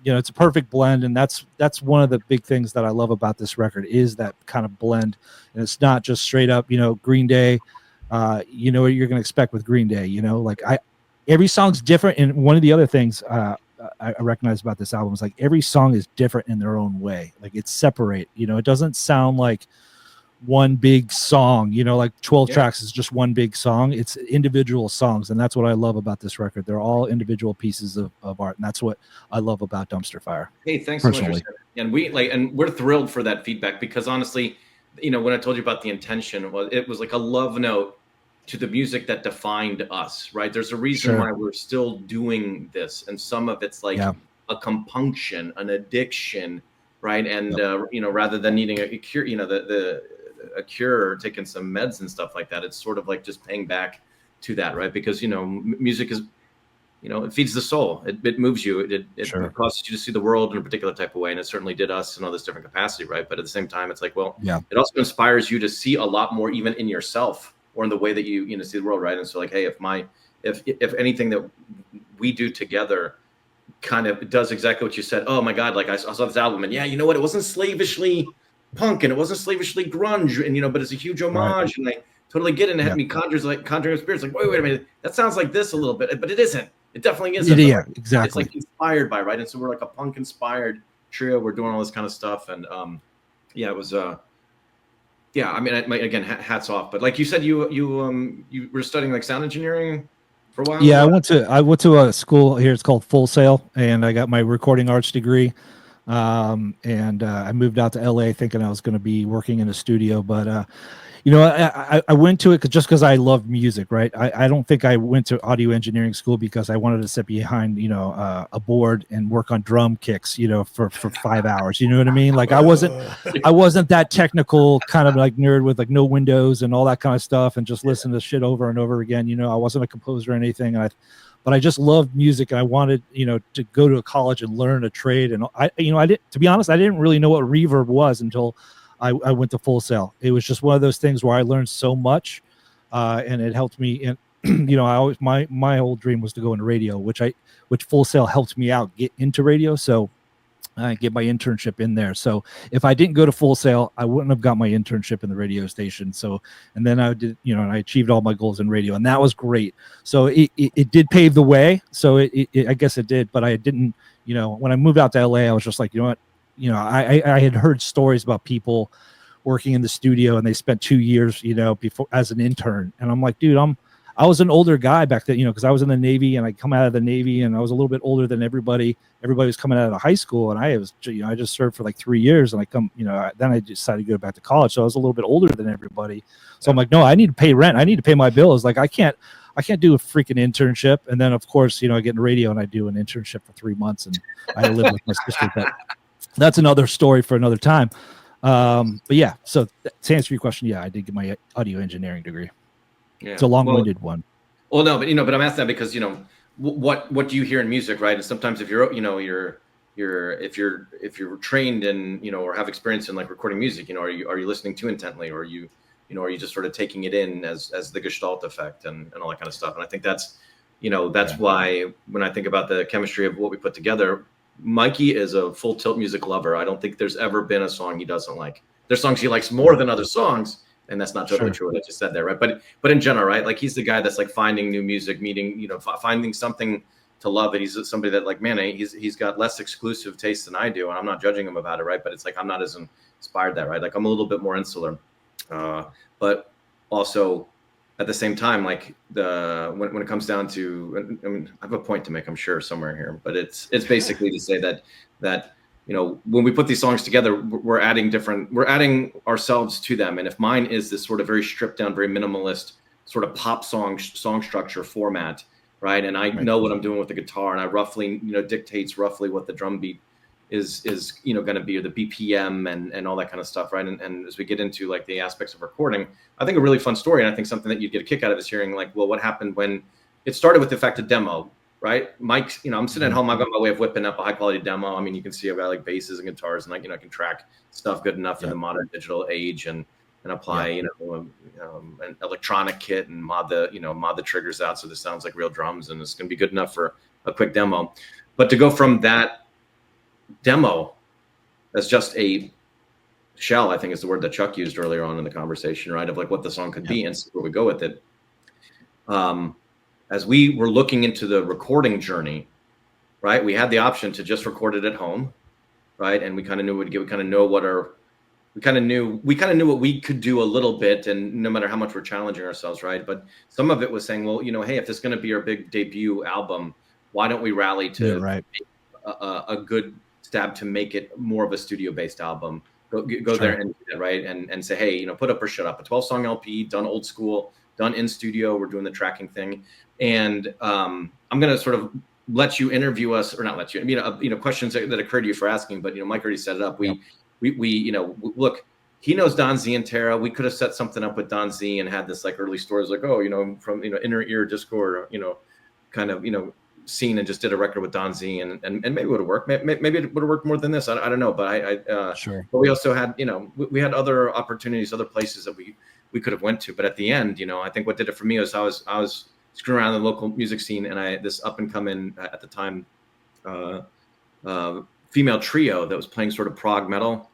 It's a perfect blend, and that's one of the big things that I love about this record is that kind of blend. And it's not just straight up Green Day. What you're gonna expect with Green Day. Every song's different, and one of the other things I recognize about this album is like every song is different in their own way. Like it's separate, it doesn't sound like one big song, like 12 tracks is just one big song. It's individual songs. And that's what I love about this record. They're all individual pieces of art. And that's what I love about Dumpster Fire. Hey, thanks so much. And we're thrilled for that feedback because honestly, when I told you about the intention, it was like a love note to the music that defined us, right? There's a reason why we're still doing this. And some of it's like a compunction, an addiction, right? And, rather than needing a cure, a cure or taking some meds and stuff like that, it's sort of like just paying back to that, right? Because, music is, it feeds the soul. It moves you. It causes you to see the world in a particular type of way. And it certainly did us in all this different capacity, right? But at the same time, it's like, it also inspires you to see a lot more even in yourself or in the way that you see the world, right? And so like, hey, if anything that we do together kind of does exactly what you said. Oh my God, like I saw this album and yeah, you know what? It wasn't slavishly punk and it wasn't slavishly grunge and, but it's a huge homage and I totally get it. And it had me conjuring spirits. Like, wait a minute. That sounds like this a little bit, but it isn't. It definitely isn't. Yeah, exactly. It's like inspired by, right? And so we're like a punk inspired trio. We're doing all this kind of stuff. And it was, I mean, again, hats off. But like you said, you were studying like sound engineering for a while. Yeah, I went to a school here. It's called Full Sail, and I got my recording arts degree. And I moved out to LA thinking I was going to be working in a studio, but I went to it just because I love music, right? I don't think I went to audio engineering school because I wanted to sit behind, a board and work on drum kicks, for 5 hours. You know what I mean? Like I wasn't that technical kind of like nerd with like no windows and all that kind of stuff and just listen to shit over and over again. I wasn't a composer or anything. But I just loved music and I wanted, to go to a college and learn a trade. And I didn't, to be honest, I didn't really know what reverb was until I went to Full Sail. It was just one of those things where I learned so much, and it helped me. And I always my whole dream was to go into radio, which Full Sail helped me out get into radio. So I get my internship in there. So if I didn't go to Full Sail, I wouldn't have got my internship in the radio station. So and then I did, and I achieved all my goals in radio, and that was great. So it did pave the way. So I guess it did, but I didn't. When I moved out to LA, I was just like, you know what. I had heard stories about people working in the studio and they spent 2 years, before as an intern. And I'm like, dude, I was an older guy back then, because I was in the Navy and I come out of the Navy and I was a little bit older than everybody. Everybody was coming out of high school and I was, I just served for like 3 years and then I decided to go back to college. So I was a little bit older than everybody. So I'm like, no, I need to pay rent. I need to pay my bills. Like I can't do a freaking internship. And then of course, I get in radio and I do an internship for 3 months and I live with my sister. But that's another story for another time. But yeah, so to answer your question, yeah, I did get my audio engineering degree. Yeah. It's a long-winded one. Well, no, but I'm asking that because what do you hear in music, right? And sometimes if you're if you're trained in or have experience in like recording music, are you listening too intently, or are you just sort of taking it in as the Gestalt effect and all that kind of stuff? And I think that's why when I think about the chemistry of what we put together. Mikey is a full tilt music lover. I don't think there's ever been a song he doesn't like. There's songs he likes more than other songs, and that's not totally true what I just said there, right? But in general, right? Like he's the guy that's like finding new music, finding something to love. And he's somebody that like, man, he's got less exclusive taste than I do, and I'm not judging him about it, right? But it's like I'm not as inspired that, right? Like I'm a little bit more insular, but also. At the same time, like when it comes down to, I mean, I have a point to make, I'm sure somewhere here, but it's basically to say that when we put these songs together, we're adding ourselves to them. And if mine is this sort of very stripped down, very minimalist sort of pop song structure format, right? And I know what I'm doing with the guitar, and I roughly dictates roughly what the drum beat is going to be, or the BPM and all that kind of stuff, right? And as we get into like the aspects of recording, I think a really fun story, and I think something that you'd get a kick out of is hearing like, well, what happened when it started with the fact of demo, right? Mike, I'm sitting at home, I've got my way of whipping up a high quality demo. I mean, you can see I've got like basses and guitars, and like I can track stuff good enough in the modern digital age, and apply an electronic kit and mod the triggers out so this sounds like real drums, and it's going to be good enough for a quick demo. But to go from that demo as just a shell, I think is the word that Chuck used earlier on in the conversation, right? Of like what the song could be and see where we go with it. As we were looking into the recording journey, right? We had the option to just record it at home, right? And we kind of knew we kind of knew what we could do a little bit, and no matter how much we're challenging ourselves, right? But some of it was saying, well, hey, if this is going to be our big debut album, why don't we rally to a good stab to make it more of a studio-based album? Go there and do that, right? And say, hey, put up or shut up. A 12-song LP, done old school, done in studio. We're doing the tracking thing, and I'm going to sort of let you interview us, or not let you. I mean, questions that occurred to you for asking, but Mike already set it up. We look. He knows Don Z and Tara. We could have set something up with Don Z and had this like early stories, like from inner ear Discord, kind of scene, and just did a record with Don Z, and maybe it would have worked. Maybe it would have worked more than this. I don't know, but But we also had we had other opportunities, other places that we could have went to. But at the end, I think what did it for me was I was screwing around in the local music scene, and this up and coming at the time female trio that was playing sort of prog metal.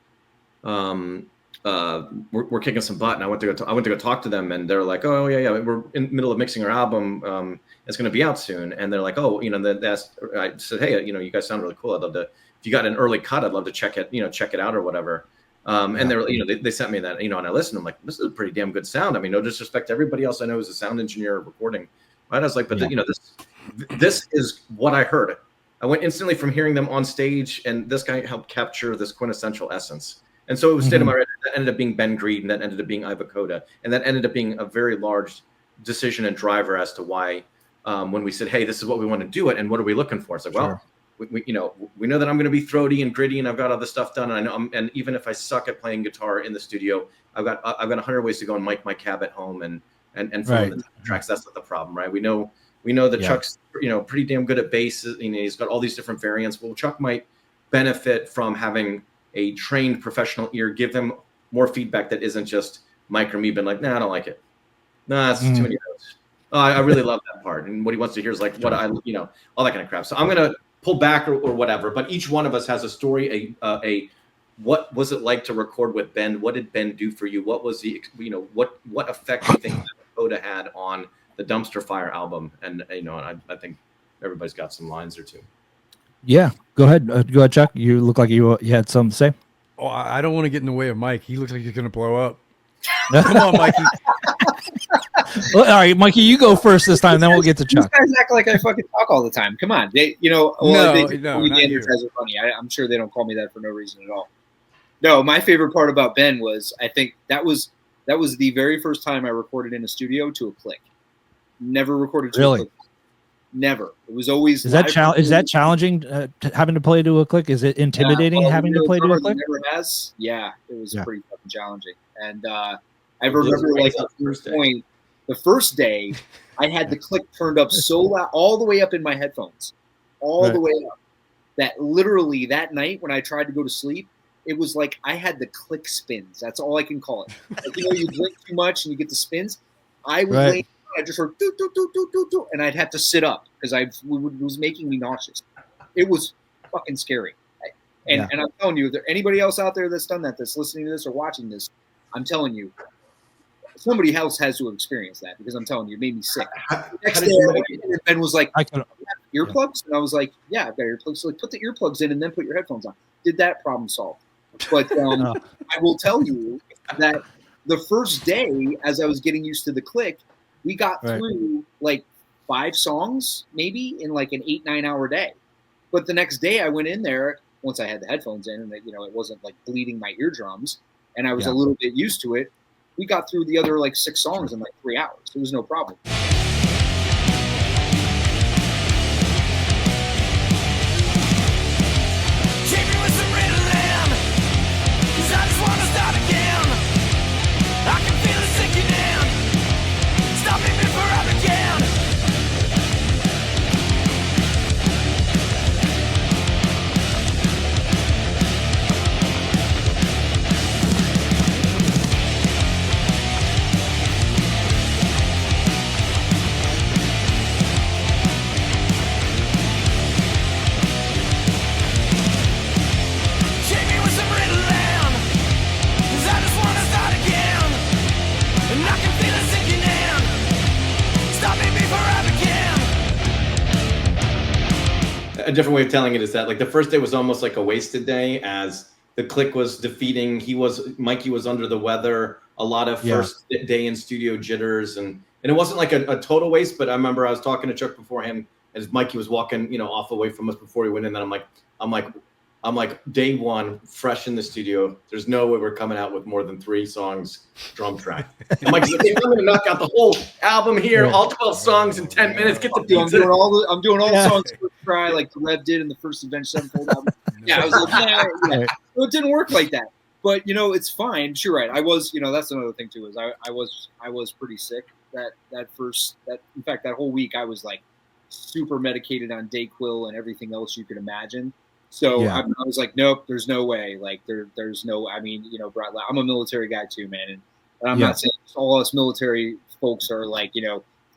We're kicking some butt, and I went to go talk to them, and they're like, "Oh yeah, we're in the middle of mixing our album. It's going to be out soon." And they're like, "Oh, I said, hey, you guys sound really cool. I'd love to. If you got an early cut, I'd love to check it out or whatever." And they were, they sent me that, and I listened. I'm like, this is a pretty damn good sound. I mean, no disrespect to everybody else I know who's a sound engineer recording. Right? I was like, but this is what I heard. I went instantly from hearing them on stage, and this guy helped capture this quintessential essence. And so it was State of My Red. That ended up being Ben Greed, and that ended up being Iva Koda, and that ended up being a very large decision and driver as to why, when we said, hey, this is what we want to do it, and what are we looking for? It's like, well, we know that I'm going to be throaty and gritty, and I've got all this stuff done, and I know, and even if I suck at playing guitar in the studio, I've got 100 ways to go and mic my cab at home and fill in the tracks. That's not the problem, right? We know that Chuck's pretty damn good at bass. He's got all these different variants. Well, Chuck might benefit from having a trained professional ear give them more feedback that isn't just Mike or me being like, nah, I don't like it. Nah, it's too many notes. Oh, I really love that part. And what he wants to hear is like what all that kind of crap. So I'm gonna pull back or whatever. But each one of us has a story. What was it like to record with Ben? What did Ben do for you? What was the what effect do you think Coda had on the Dumpster Fire album? And I think everybody's got some lines or two. Yeah, go ahead. Go ahead, Chuck. You look like you had something to say. Oh, I don't want to get in the way of Mike. He looks like he's going to blow up. Come on, Mikey. Well, all right, Mikey, you go first this time. Then we'll get to Chuck. These guys act like I fucking talk all the time. Come on, they no, Neanderthals are funny. I'm sure they don't call me that for no reason at all. No, my favorite part about Ben was I think that was the very first time I recorded in a studio to a click. Never recorded to a click. Never. It was always. Is that challenging having to play to a click? Is it intimidating having to play to a click? Never has. Yeah, it was pretty fucking challenging. And I remember like the first day, I had the click turned up so loud, all the way up in my headphones, the way up, that literally that night when I tried to go to sleep, it was like I had the click spins. That's all I can call it. Like, you drink too much and you get the spins. I was laying. I just heard do do do do do do, and I'd have to sit up because it was making me nauseous. It was fucking scary. And I'm telling you, if there anybody else out there that's done that, that's listening to this or watching this, I'm telling you, somebody else has to have experienced that because I'm telling you, it made me sick. Next day, Ben was like, earplugs? And I was like, yeah, I've got earplugs. So like, put the earplugs in and then put your headphones on. Did that problem solve? But I will tell you that the first day, as I was getting used to the click, we got through like 5 songs, maybe in like an 8-9 hour day. But the next day I went in there once I had the headphones in and it wasn't like bleeding my eardrums and I was a little bit used to it. We got through the other like 6 songs in like 3 hours. It was no problem. A different way of telling it is that like the first day was almost like a wasted day as the click was defeating. Mikey was under the weather, a lot of first day in studio jitters and it wasn't like a total waste, but I remember I was talking to Chuck beforehand as Mikey was walking, off away from us before he went in. And I'm like day one, fresh in the studio. There's no way we're coming out with more than 3 songs drum track. And Mikey's like, hey, I'm gonna knock out the whole album here, all 12 songs in 10 minutes. Get the pizza. I'm doing all the songs for try like the Rev did in the first Avenged Sevenfold album. I was like, Well, it didn't work like that. But it's fine. You're right. I was, that's another thing too. Is I was pretty sick that whole week. I was like super medicated on Dayquil and everything else you could imagine. So I was like, nope, there's no way. Like there's no. I mean, I'm a military guy too, man, and I'm not saying all us military folks are like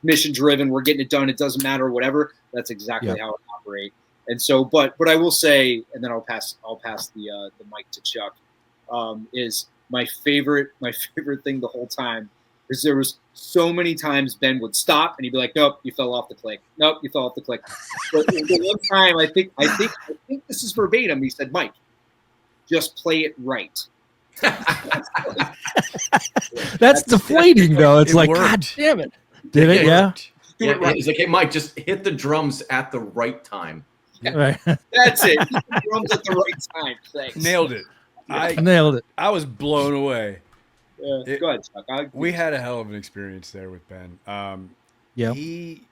mission driven. We're getting it done. It doesn't matter, whatever. That's exactly how I operate. And so, but I will say, and then I'll pass the mic to Chuck. Is my favorite thing the whole time is there was so many times Ben would stop and he'd be like, "Nope, you fell off the click. Nope, you fell off the click." But the one time, I think this is verbatim. He said, "Mike, just play it right." That's deflating, though. It's like, worked. God damn it! Did it? Yeah. Yeah, he's like, "Hey, Mike, just hit the drums at the right time." Right. That's it. Hit the drums at the right time. Thanks. Nailed it. Nailed it. I was blown away. Go ahead, Chuck. We had a hell of an experience there with Ben. Yeah. He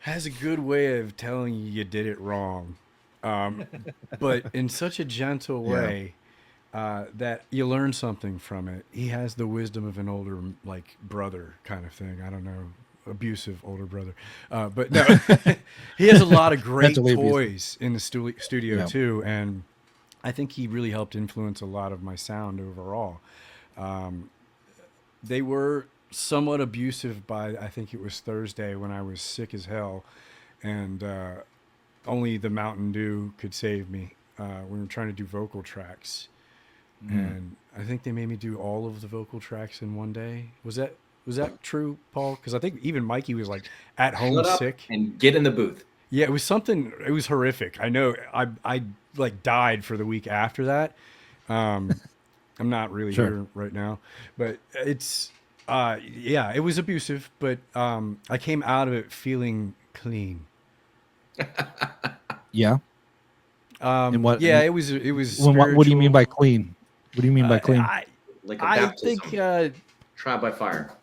has a good way of telling you did it wrong, but in such a gentle way that you learn something from it. He has the wisdom of an older, like, brother kind of thing. I don't know, abusive older brother, but no, he has a lot of great toys in the studio too, and I think he really helped influence a lot of my sound overall. They were somewhat abusive by, I think it was Thursday when I was sick as hell, and only the Mountain Dew could save me. We were trying to do vocal tracks, and I think they made me do all of the vocal tracks in one day. Was that true, Paul? Because I think even Mikey was like at home Shut up sick and get in the booth. Yeah, it was something. It was horrific. I know. I like died for the week after that. I'm not really here right now, but it's yeah, it was abusive, but I came out of it feeling clean. Yeah. And what? Yeah, it was. It was. What do you mean by clean? What do you mean by clean? Like a I baptism. think. Trial by fire.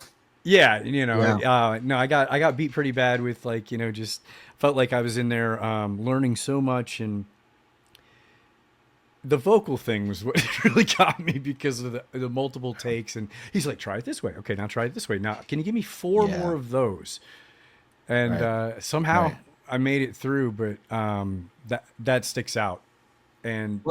Yeah, you know. No, I got beat pretty bad with, like, you know, just felt like I was in there learning so much, and the vocal thing was what really got me because of the multiple takes. And he's like, "Try it this way. Okay, now try it this way. Now, can you give me 4 more of those?" And somehow I made it through, but that sticks out. And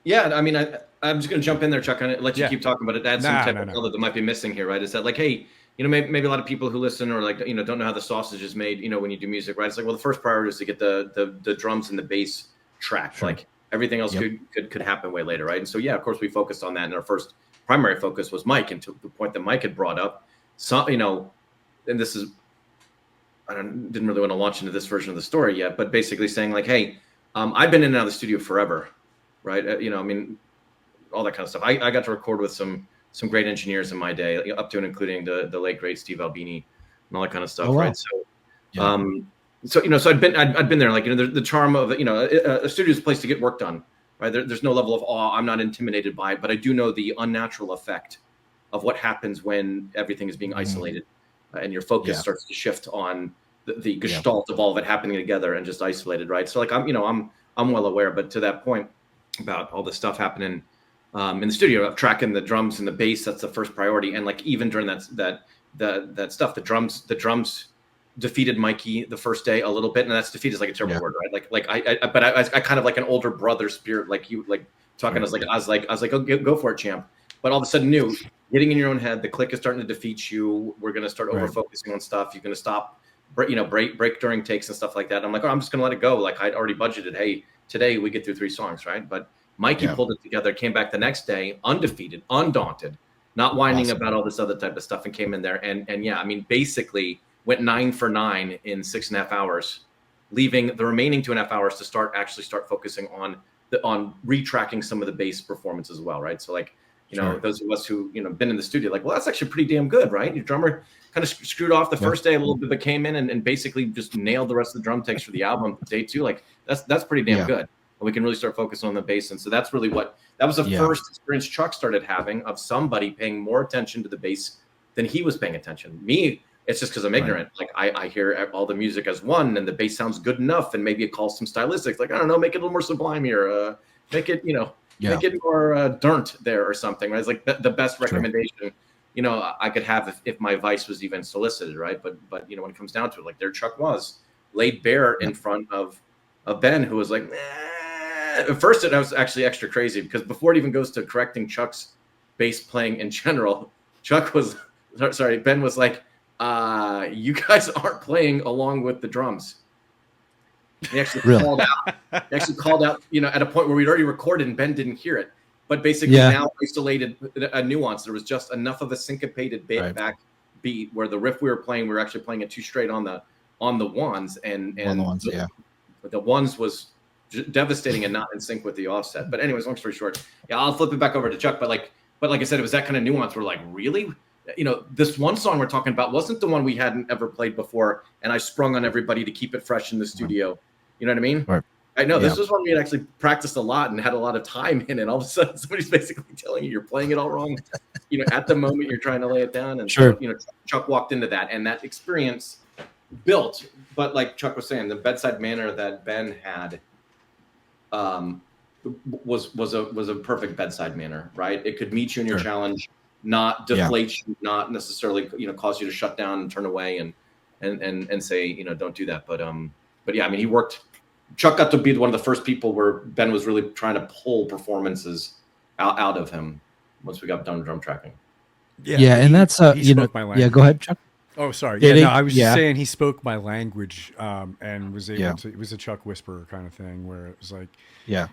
yeah, I mean, I'm just going to jump in there, Chuck, and let you keep talking, but it adds some type of color that might be missing here, right? Is that like, hey, you know, maybe a lot of people who listen or, like, you know, don't know how the sausage is made, you know, when you do music, right? It's like, well, the first priority is to get the drums and the bass track. Like, everything else could happen way later, right? And so, yeah, of course, we focused on that, and our first primary focus was Mike, and to the point that Mike had brought up, so, you know, and this is, didn't really want to launch into this version of the story yet, but basically saying, like, hey, I've been in and out of the studio forever, right? You know, I mean, all that kind of stuff. I got to record with some great engineers in my day, up to and including the late great Steve Albini and all that kind of stuff, right? So, so, you know, so I'd been there, like, you know, the charm of, you know, a studio is a place to get work done, right? There's no level of awe. I'm not intimidated by it, but I do know the unnatural effect of what happens when everything is being isolated, and your focus starts to shift on the gestalt of all of it happening together and just isolated, right? So, like, I'm well aware, but to that point about all this stuff happening in the studio, tracking the drums and the bass, that's the first priority. And, like, even during that stuff, the drums defeated Mikey the first day a little bit, and that's defeat is like a terrible word, right? Like I kind of like an older brother spirit, like you, like talking. I was like, oh, go for it, champ. But all of a sudden, getting in your own head, the click is starting to defeat you. We're going to start over focusing on stuff. You're going to stop, break during takes and stuff like that. I'm like, oh, I'm just going to let it go. Like, I'd already budgeted. Hey, today we get through 3 songs, right? But Mikey pulled it together, came back the next day, undefeated, undaunted, not whining about all this other type of stuff, and came in there. And yeah, I mean, basically went 9 for 9 in 6.5 hours, leaving the remaining 2.5 hours to start focusing on retracking some of the bass performance as well, right? So, like, you know, those of us who, you know, been in the studio, like, well, that's actually pretty damn good, right? Your drummer kind of screwed off the first day a little bit, but came in and basically just nailed the rest of the drum takes for the album. Day 2, like, that's pretty damn good. And we can really start focusing on the bass. And so that's really that was the first experience Chuck started having of somebody paying more attention to the bass than he was paying attention. Me, it's just because I'm ignorant. Like, I hear all the music as one, and the bass sounds good enough, and maybe it calls some stylistics. Like, I don't know, make it a little more sublime here. Make it, make it more dirnt there or something. Right? It's like the best recommendation, you know, I could have if my vice was even solicited, right? But you know, when it comes down to it, like, there Chuck was laid bare in front of Ben, who was like, at first it was actually extra crazy, because before it even goes to correcting Chuck's bass playing in general, Ben was like, you guys aren't playing along with the drums. He actually called out. He actually called out, at a point where we'd already recorded and Ben didn't hear it. But basically now isolated a nuance. There was just enough of a syncopated back beat where the riff we were playing, we were actually playing it too straight on the ones, and on the ones, the ones was devastating and not in sync with the offset. But anyways, long story short, I'll flip it back over to Chuck. But like I said, it was that kind of nuance. We're like, really? This one song we're talking about wasn't the one we hadn't ever played before, and I sprung on everybody to keep it fresh in the studio. You know what I mean? Right. I know this was one we had actually practiced a lot and had a lot of time in, and all of a sudden somebody's basically telling you you're playing it all wrong. At the moment you're trying to lay it down, and so, Chuck walked into that, and that experience built. But like Chuck was saying, the bedside manner that Ben had was a perfect bedside manner, right? It could meet you in your challenge, not deflate you, not necessarily cause you to shut down and turn away and say don't do that. But yeah, I mean, he worked. Chuck got to be one of the first people where Ben was really trying to pull performances out of him once we got done drum tracking. Yeah, and that's he spoke my language. Yeah, go ahead, Chuck. Oh, sorry. Yeah, I was just saying he spoke my language and was able to. It was a Chuck whisperer kind of thing where it was like,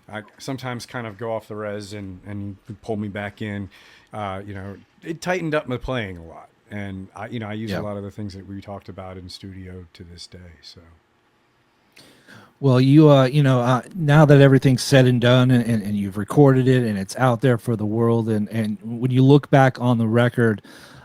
I sometimes kind of go off the res and he would pull me back in. It tightened up my playing a lot, and I use a lot of the things that we talked about in studio to this day. So. Well, now that everything's said and done, and you've recorded it, and it's out there for the world, and when you look back on the record,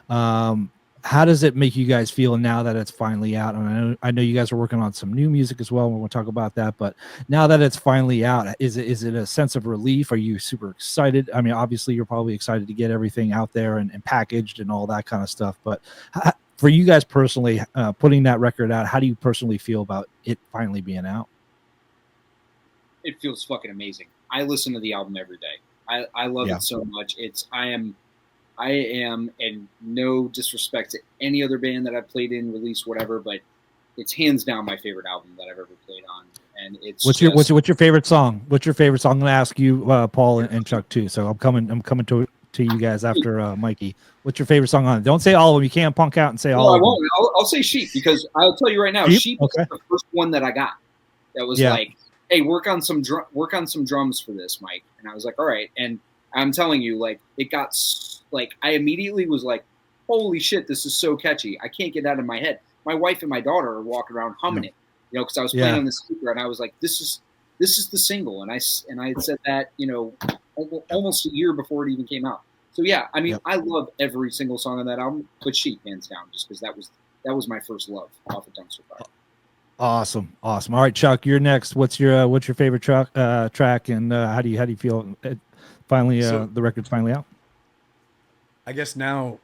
how does it make you guys feel now that it's finally out? And I know you guys are working on some new music as well. We're going to talk about that, but now that it's finally out, is it a sense of relief? Are you super excited? I mean, obviously you're probably excited to get everything out there and packaged and all that kind of stuff, but for you guys personally, putting that record out, how do you personally feel about it finally being out? It feels fucking amazing. I listen to the album every day. I love it so much. I am, and no disrespect to any other band that I've played in, released, whatever, but it's hands down my favorite album that I've ever played on. And it's what's your favorite song? What's your favorite song? I'm gonna ask you, Paul and Chuck too. So I'm coming to you guys after Mikey. What's your favorite song on it? Don't say all of them. You can't punk out and say all of them. I'll say Sheep, because I'll tell you right now, Sheep was the first one that I got. That was like, hey, work on some drums for this, Mike. And I was like, all right. And I'm telling you, like, it got like, I immediately was like, holy shit, this is so catchy. I can't get it out of my head. My wife and my daughter are walking around humming it, because I was playing on the speaker, and I was like, this is the single. And I had said that, almost a year before it even came out. So yeah, I mean, I love every single song on that album, but Sheep hands down, just because that was my first love off of Dumpster Fire. Awesome. All right, Chuck, you're next. What's your favorite track, and how do you feel? Finally, the record's finally out. I guess now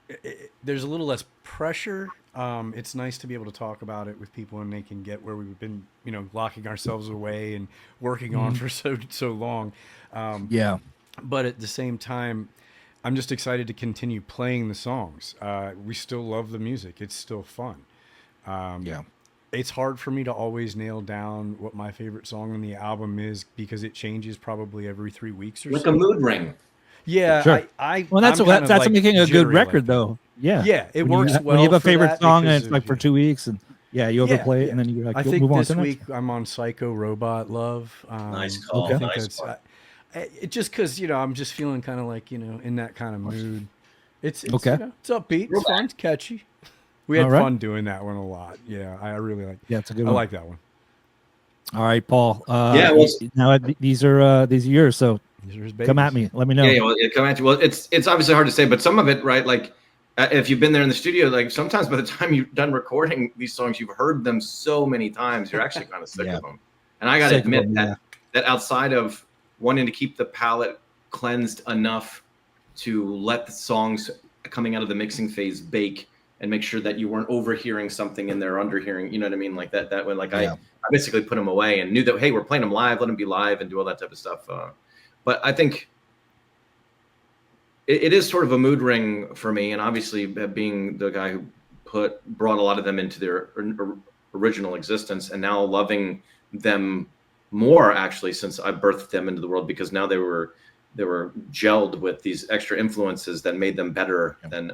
there's a little less pressure. It's nice to be able to talk about it with people, and they can get where we've been, locking ourselves away and working on for so long. But at the same time, I'm just excited to continue playing the songs. We still love the music. It's still fun. It's hard for me to always nail down what my favorite song on the album is, because it changes probably every 3 weeks or so. Like a mood ring. Yeah. Sure. That's making a good record, though. Yeah. It works well. When you have a favorite song and it's like for 2 weeks, and you overplay it, and then you're like, I think this week I'm on Psycho Robot Love. Nice call. I think it just because I'm just feeling kind of like in that kind of mood. It's okay. It's upbeat. It's fun. It's catchy. We had fun doing that one a lot. Yeah, I really like. Yeah, it's a good one. I like that one. All right, Paul. Now these are yours. So come at me. Let me know. Yeah, come at you. Well, it's obviously hard to say, but some of it, right? Like if you've been there in the studio, like sometimes by the time you've done recording these songs, you've heard them so many times, you're actually kind of sick of them. And I got to admit that outside of wanting to keep the palette cleansed enough to let the songs coming out of the mixing phase bake, and make sure that you weren't overhearing something in there, underhearing, you know what I mean? Like that when I basically put them away and knew that, hey, we're playing them live, let them be live and do all that type of stuff. But I think it is sort of a mood ring for me. And obviously being the guy who brought a lot of them into their original existence, and now loving them more actually since I birthed them into the world, because now they were gelled with these extra influences that made them better than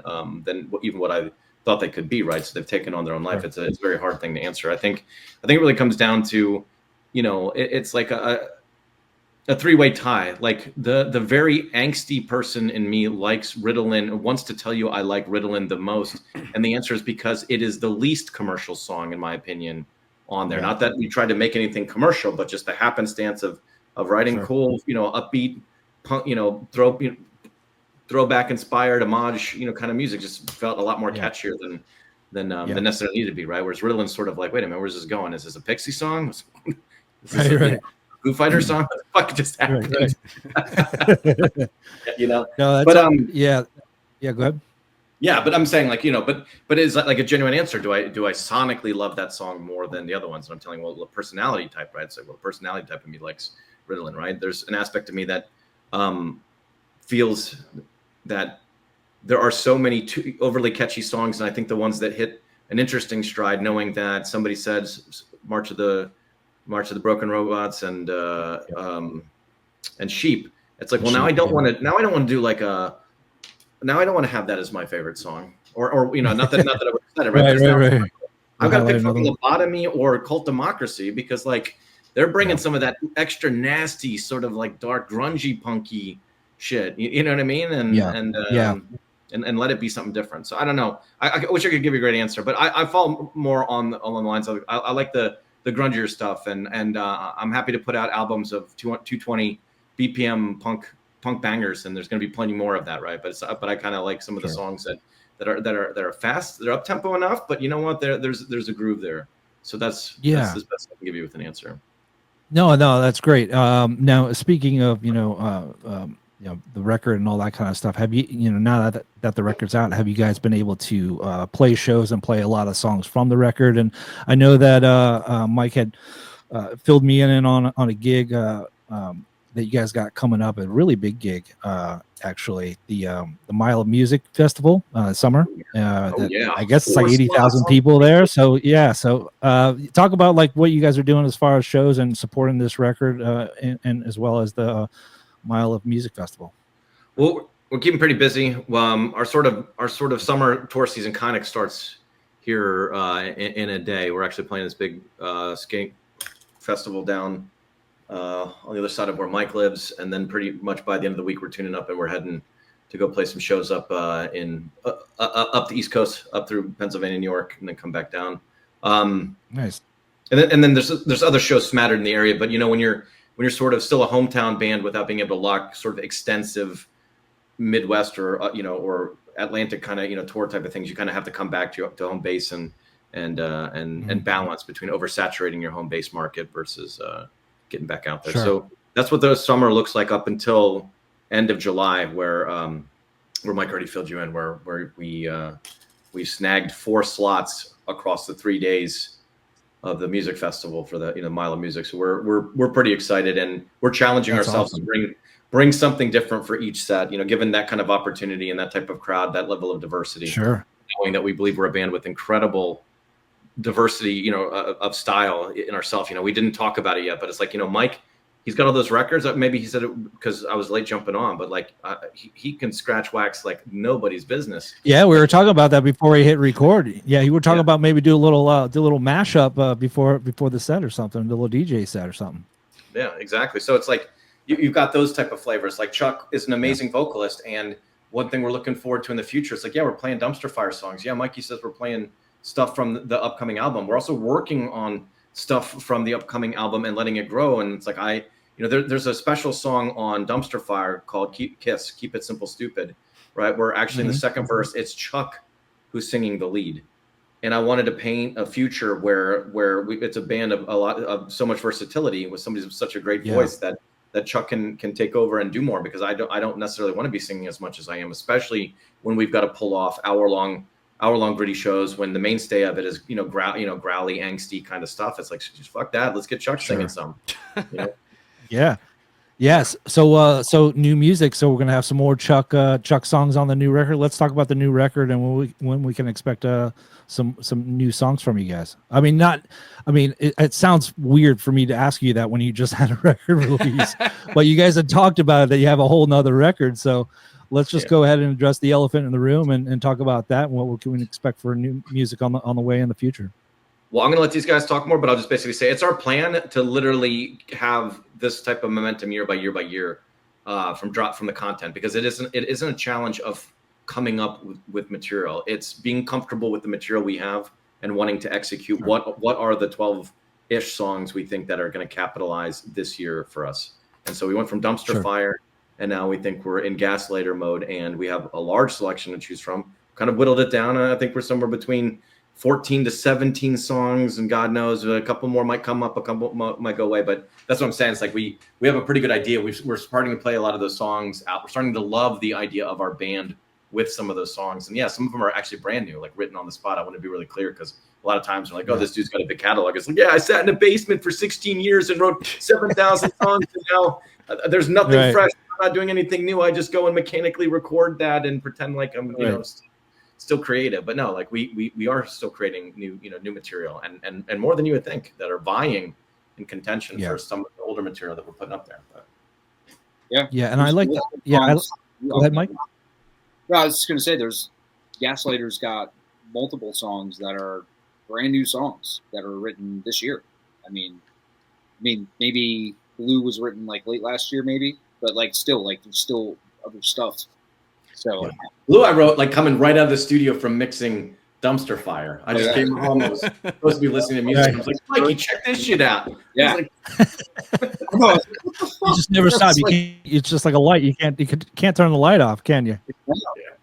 even what I thought they could be, right? So they've taken on their own life. It's a very hard thing to answer. I think it really comes down to, it's like a three-way tie. Like the very angsty person in me likes Ritalin, wants to tell you I like Ritalin the most, and the answer is because it is the least commercial song, in my opinion, on there. Not that we tried to make anything commercial, but just the happenstance of writing cool, upbeat, punk, throwback inspired homage, kind of music just felt a lot more catchier than necessarily needed to be, right? Whereas Ritalin's sort of like, wait a minute, where's this going? Is this a Pixie song? Is this a Foo Fighter song? What the fuck just happened? No, that's yeah, go ahead. Yeah, but I'm saying like, but is that like a genuine answer? Do I sonically love that song more than the other ones? And I'm telling you, well, the personality type, right? So, well, the personality type of me likes Ritalin, right? There's an aspect of me that feels that there are so many overly catchy songs, and I think the ones that hit an interesting stride, knowing that somebody says March of the Broken Robots and Sheep. It's like, well, now I don't want to do like now I don't want to have that as my favorite song, or not that I would have said it, right? I've got to pick fucking Lobotomy or Cult Democracy, because like they're bringing some of that extra nasty sort of like dark grungy punky shit. You know what I mean? And let it be something different. So I don't know. I wish I could give you a great answer, but I fall more on the lines of I like the grungier stuff, and I'm happy to put out albums of 220 BPM punk bangers, and there's going to be plenty more of that, right? But I kind of like some of the songs that are fast, they're up tempo enough, but you know what? There's a groove there. So that's the best I can give you with an answer. No, that's great. Now speaking of the record and all that kind of stuff, have you now that the record's out, have you guys been able to play shows and play a lot of songs from the record? And I know that Mike had filled me in on a gig that you guys got coming up, a really big gig, actually, the Mile of Music Festival summer. I guess it's like 80,000 people there. So talk about like what you guys are doing as far as shows and supporting this record, and as well as the Mile of Music Festival. Well, we're keeping pretty busy. Our sort of summer tour season kind of starts here in a day. We're actually playing this big skate festival down on the other side of where Mike lives, and then pretty much by the end of the week we're tuning up and we're heading to go play some shows up up the East Coast, up through Pennsylvania, New York, and then come back down. Nice. And then there's other shows smattered in the area, but when you're sort of still a hometown band without being able to lock sort of extensive Midwest or or Atlantic kind of tour type of things, you kind of have to come back to home base and balance between oversaturating your home base market versus getting back out there. Sure. So that's what the summer looks like up until end of July, where Mike already filled you in, where we snagged 4 slots across the 3 days of the music festival for the Mile of Music. So we're pretty excited, and we're challenging ourselves to bring something different for each set. Given that kind of opportunity and that type of crowd, that level of diversity. Sure. Knowing that we believe we're a band with incredible diversity, of style in ourselves. We didn't talk about it yet, but it's like, Mike, he's got all those records. Maybe he said it because I was late jumping on, but like he can scratch wax like nobody's business. Yeah, we were talking about that before we hit record. Yeah, you were talking about maybe do a little mashup before the set or something, the little DJ set or something. Yeah, exactly. So it's like you've got those type of flavors. Like Chuck is an amazing vocalist, and one thing we're looking forward to in the future is like, we're playing Dumpster Fire songs. Yeah, Mikey says we're playing stuff from the upcoming album. We're also working on stuff from the upcoming album and letting it grow. And it's like there's a special song on Dumpster Fire called Keep It Simple Stupid, right? Where actually in the second verse it's Chuck who's singing the lead. And I wanted to paint a future where it's a band of so much versatility with somebody with such a great voice that Chuck can take over and do more, because I don't necessarily want to be singing as much as I am, especially when we've got to pull off hour-long gritty shows when the mainstay of it is growly, angsty kind of stuff. It's like, just fuck that, let's get Chuck singing some. Yeah. Yes. So new music. So we're gonna have some more Chuck songs on the new record. Let's talk about the new record and when we can expect some new songs from you guys. It sounds weird for me to ask you that when you just had a record release, but you guys had talked about it, that you have a whole nother record. So let's just go ahead and address the elephant in the room and talk about that and what can we expect for new music on the way in the future. Well, I'm going to let these guys talk more, but I'll just basically say it's our plan to literally have this type of momentum year by year by year from the content, because it isn't a challenge of coming up with material. It's being comfortable with the material we have and wanting to execute what are the 12-ish songs we think that are going to capitalize this year for us. And so we went from Dumpster Fire, and now we think we're in Gaslighter mode, and we have a large selection to choose from. Kind of whittled it down. I think we're somewhere between 14 to 17 songs, and God knows a couple more might come up, a couple might go away. But that's what I'm saying. It's like we have a pretty good idea. We're starting to play a lot of those songs out. We're starting to love the idea of our band with some of those songs. And yeah, some of them are actually brand new, like written on the spot. I want to be really clear, because a lot of times they're like, oh, this dude's got a big catalog. It's like, yeah, I sat in a basement for 16 years and wrote 7,000 songs, and now there's nothing fresh. I'm not doing anything new. I just go and mechanically record that and pretend like I'm, you know, still creative. But no, like we are still creating new material, and more than you would think, that are vying in contention for some of the older material that we're putting up there. But and I like that. Go ahead, Mike. No, I was just going to say, Gaslighter's got multiple songs that are brand new songs that are written this year. I mean, maybe Blue was written like late last year, maybe, but like still, like there's still other stuff. So Blue, I wrote like coming right out of the studio from mixing Dumpster Fire. I just came home. I was supposed to be listening to music. I was like, Mikey, check this shit out. Yeah. Like, you just never stop. It's just like a light. You can't turn the light off, can you?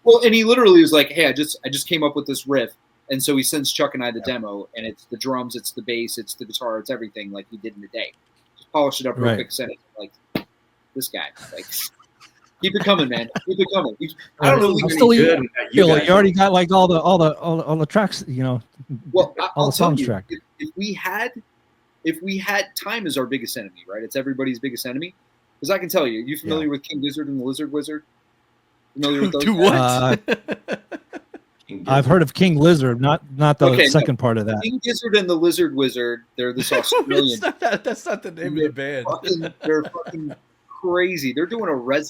Well, and he literally was like, hey, I just came up with this riff. And so he sends Chuck and I the demo, and it's the drums, it's the bass, it's the guitar, it's everything like he did in the day. Just polish it up real quick, send it. Like, this guy, like, keep it coming, man. Keep it coming. I don't know if still good. You already got like all the tracks, you know. Well, all the songs tracked. If we had time is our biggest enemy, right? It's everybody's biggest enemy. Because I can tell you, familiar with King Gizzard and the Lizard Wizard? Familiar with those? To what? I've heard of King Lizard, not the second part of that. King Gizzard and the Lizard Wizard. They're this Australian. That's not the name of the band. They're fucking crazy. They're doing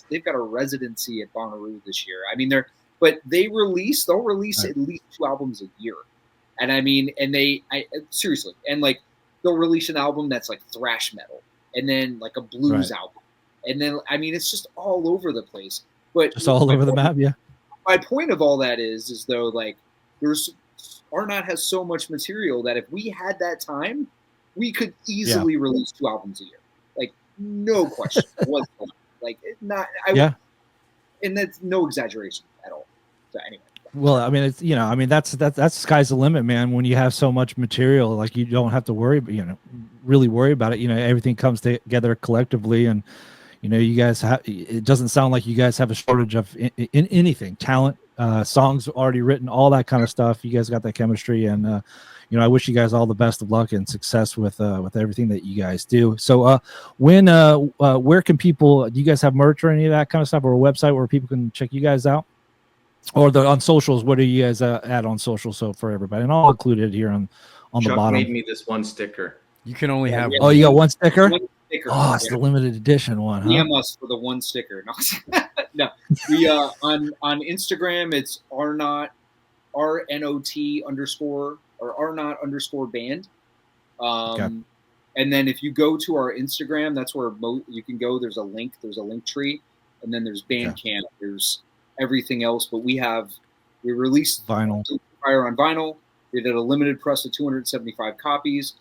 they've got a residency at Bonnaroo this year. I mean, they'll release at least 2 albums a year. And I mean, seriously, and like they'll release an album that's like thrash metal, and then like a blues album, and then I mean, it's just all over the place. But just all over the map, yeah. My point of all that is though, like, R-NØT has so much material that if we had that time, we could easily release 2 albums a year, like no question. Like and that's no exaggeration at all. So anyway. Well, I mean, it's that's sky's the limit, man. When you have so much material, like you don't have to worry, really worry about it. Everything comes together collectively, and you guys have. It doesn't sound like you guys have a shortage of in anything, talent, songs already written, all that kind of stuff. You guys got that chemistry, and I wish you guys all the best of luck and success with everything that you guys do. So, where can people? Do you guys have merch or any of that kind of stuff, or a website where people can check you guys out? Or on socials, what are you guys at on social? So for everybody, and I'll include it here on the bottom. Chuck made me this one sticker. You can only have. Oh, you got one sticker? One sticker. Oh, it's the limited edition one. Huh? DM us for the one sticker. No, we on Instagram it's R-NØT, R-NOT underscore or R-NØT _band. And then if you go to our Instagram, that's where you can go. There's a link tree, and then there's Bandcamp. There's everything else, but we released vinyl Fire on vinyl. We did a limited press of 275 copies.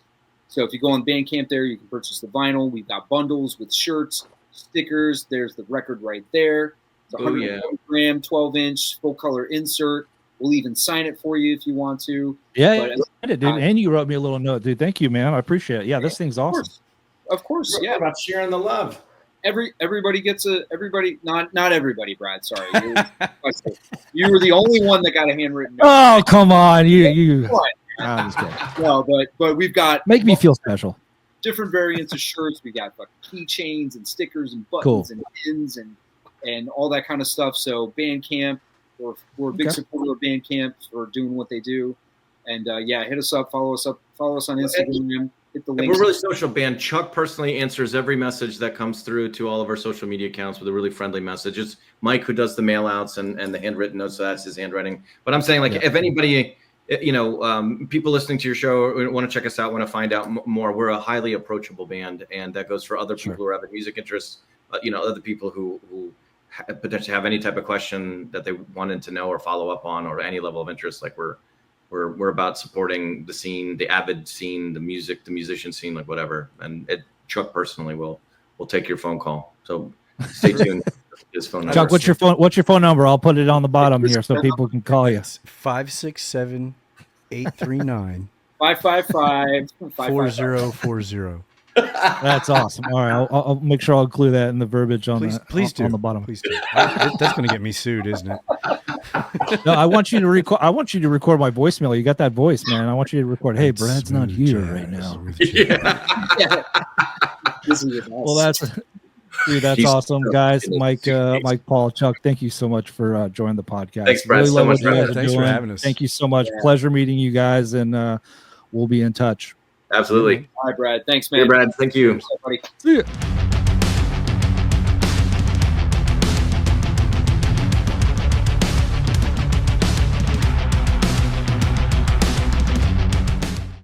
So if you go on Bandcamp there, you can purchase the vinyl. We've got bundles with shirts, stickers. There's the record right there. It's 100 gram, 12-inch, full color insert. We'll even sign it for you if you want to. Yeah, dude. And you wrote me a little note, dude. Thank you, man. I appreciate it. Yeah, this thing's awesome. Of course, yeah. About sharing the love. Everybody gets not everybody, Brad. Sorry, you were the only one that got a handwritten note. Oh, come on, you. I'm just kidding. No, but we've got make me feel special. Different variants of shirts. We got keychains and stickers and buttons and pins and all that kind of stuff. So Bandcamp, we're a big supporter of Bandcamp for doing what they do. And hit us up, follow us on Instagram. hit the We're links. a really social band. Chuck personally answers every message that comes through to all of our social media accounts with a really friendly message. It's Mike who does the mail outs and the handwritten notes, so that's his handwriting. But I'm saying, like, if anybody, people listening to your show want to check us out, want to find out more, we're a highly approachable band, and that goes for other people who have music interests, other people who potentially have any type of question that they wanted to know or follow up on, or any level of interest. Like we're about supporting the scene, the avid scene, the musician scene, like whatever. And Chuck personally will take your phone call. So stay tuned. His phone number. Chuck, what's your phone number? I'll put it on the bottom here so people can call you. 567-839 555 4040. That's awesome. All right, I'll make sure I'll include that in the verbiage on on the bottom. Please do. That's going to get me sued, isn't it? No, I want you to record. I want you to record my voicemail. You got that voice, man. I want you to record. Hey, Brad's not here right now. Well, that's awesome, guys. Mike, Paul, Chuck, thank you so much for joining the podcast. Thanks, Brad. Really So love much, what you guys are Thanks doing. for having us. Thank you so much. Pleasure meeting you guys, and we'll be in touch. Absolutely. All right, Brad. Thanks, man. Hey, Brad. Thank you. Thanks, buddy. See ya.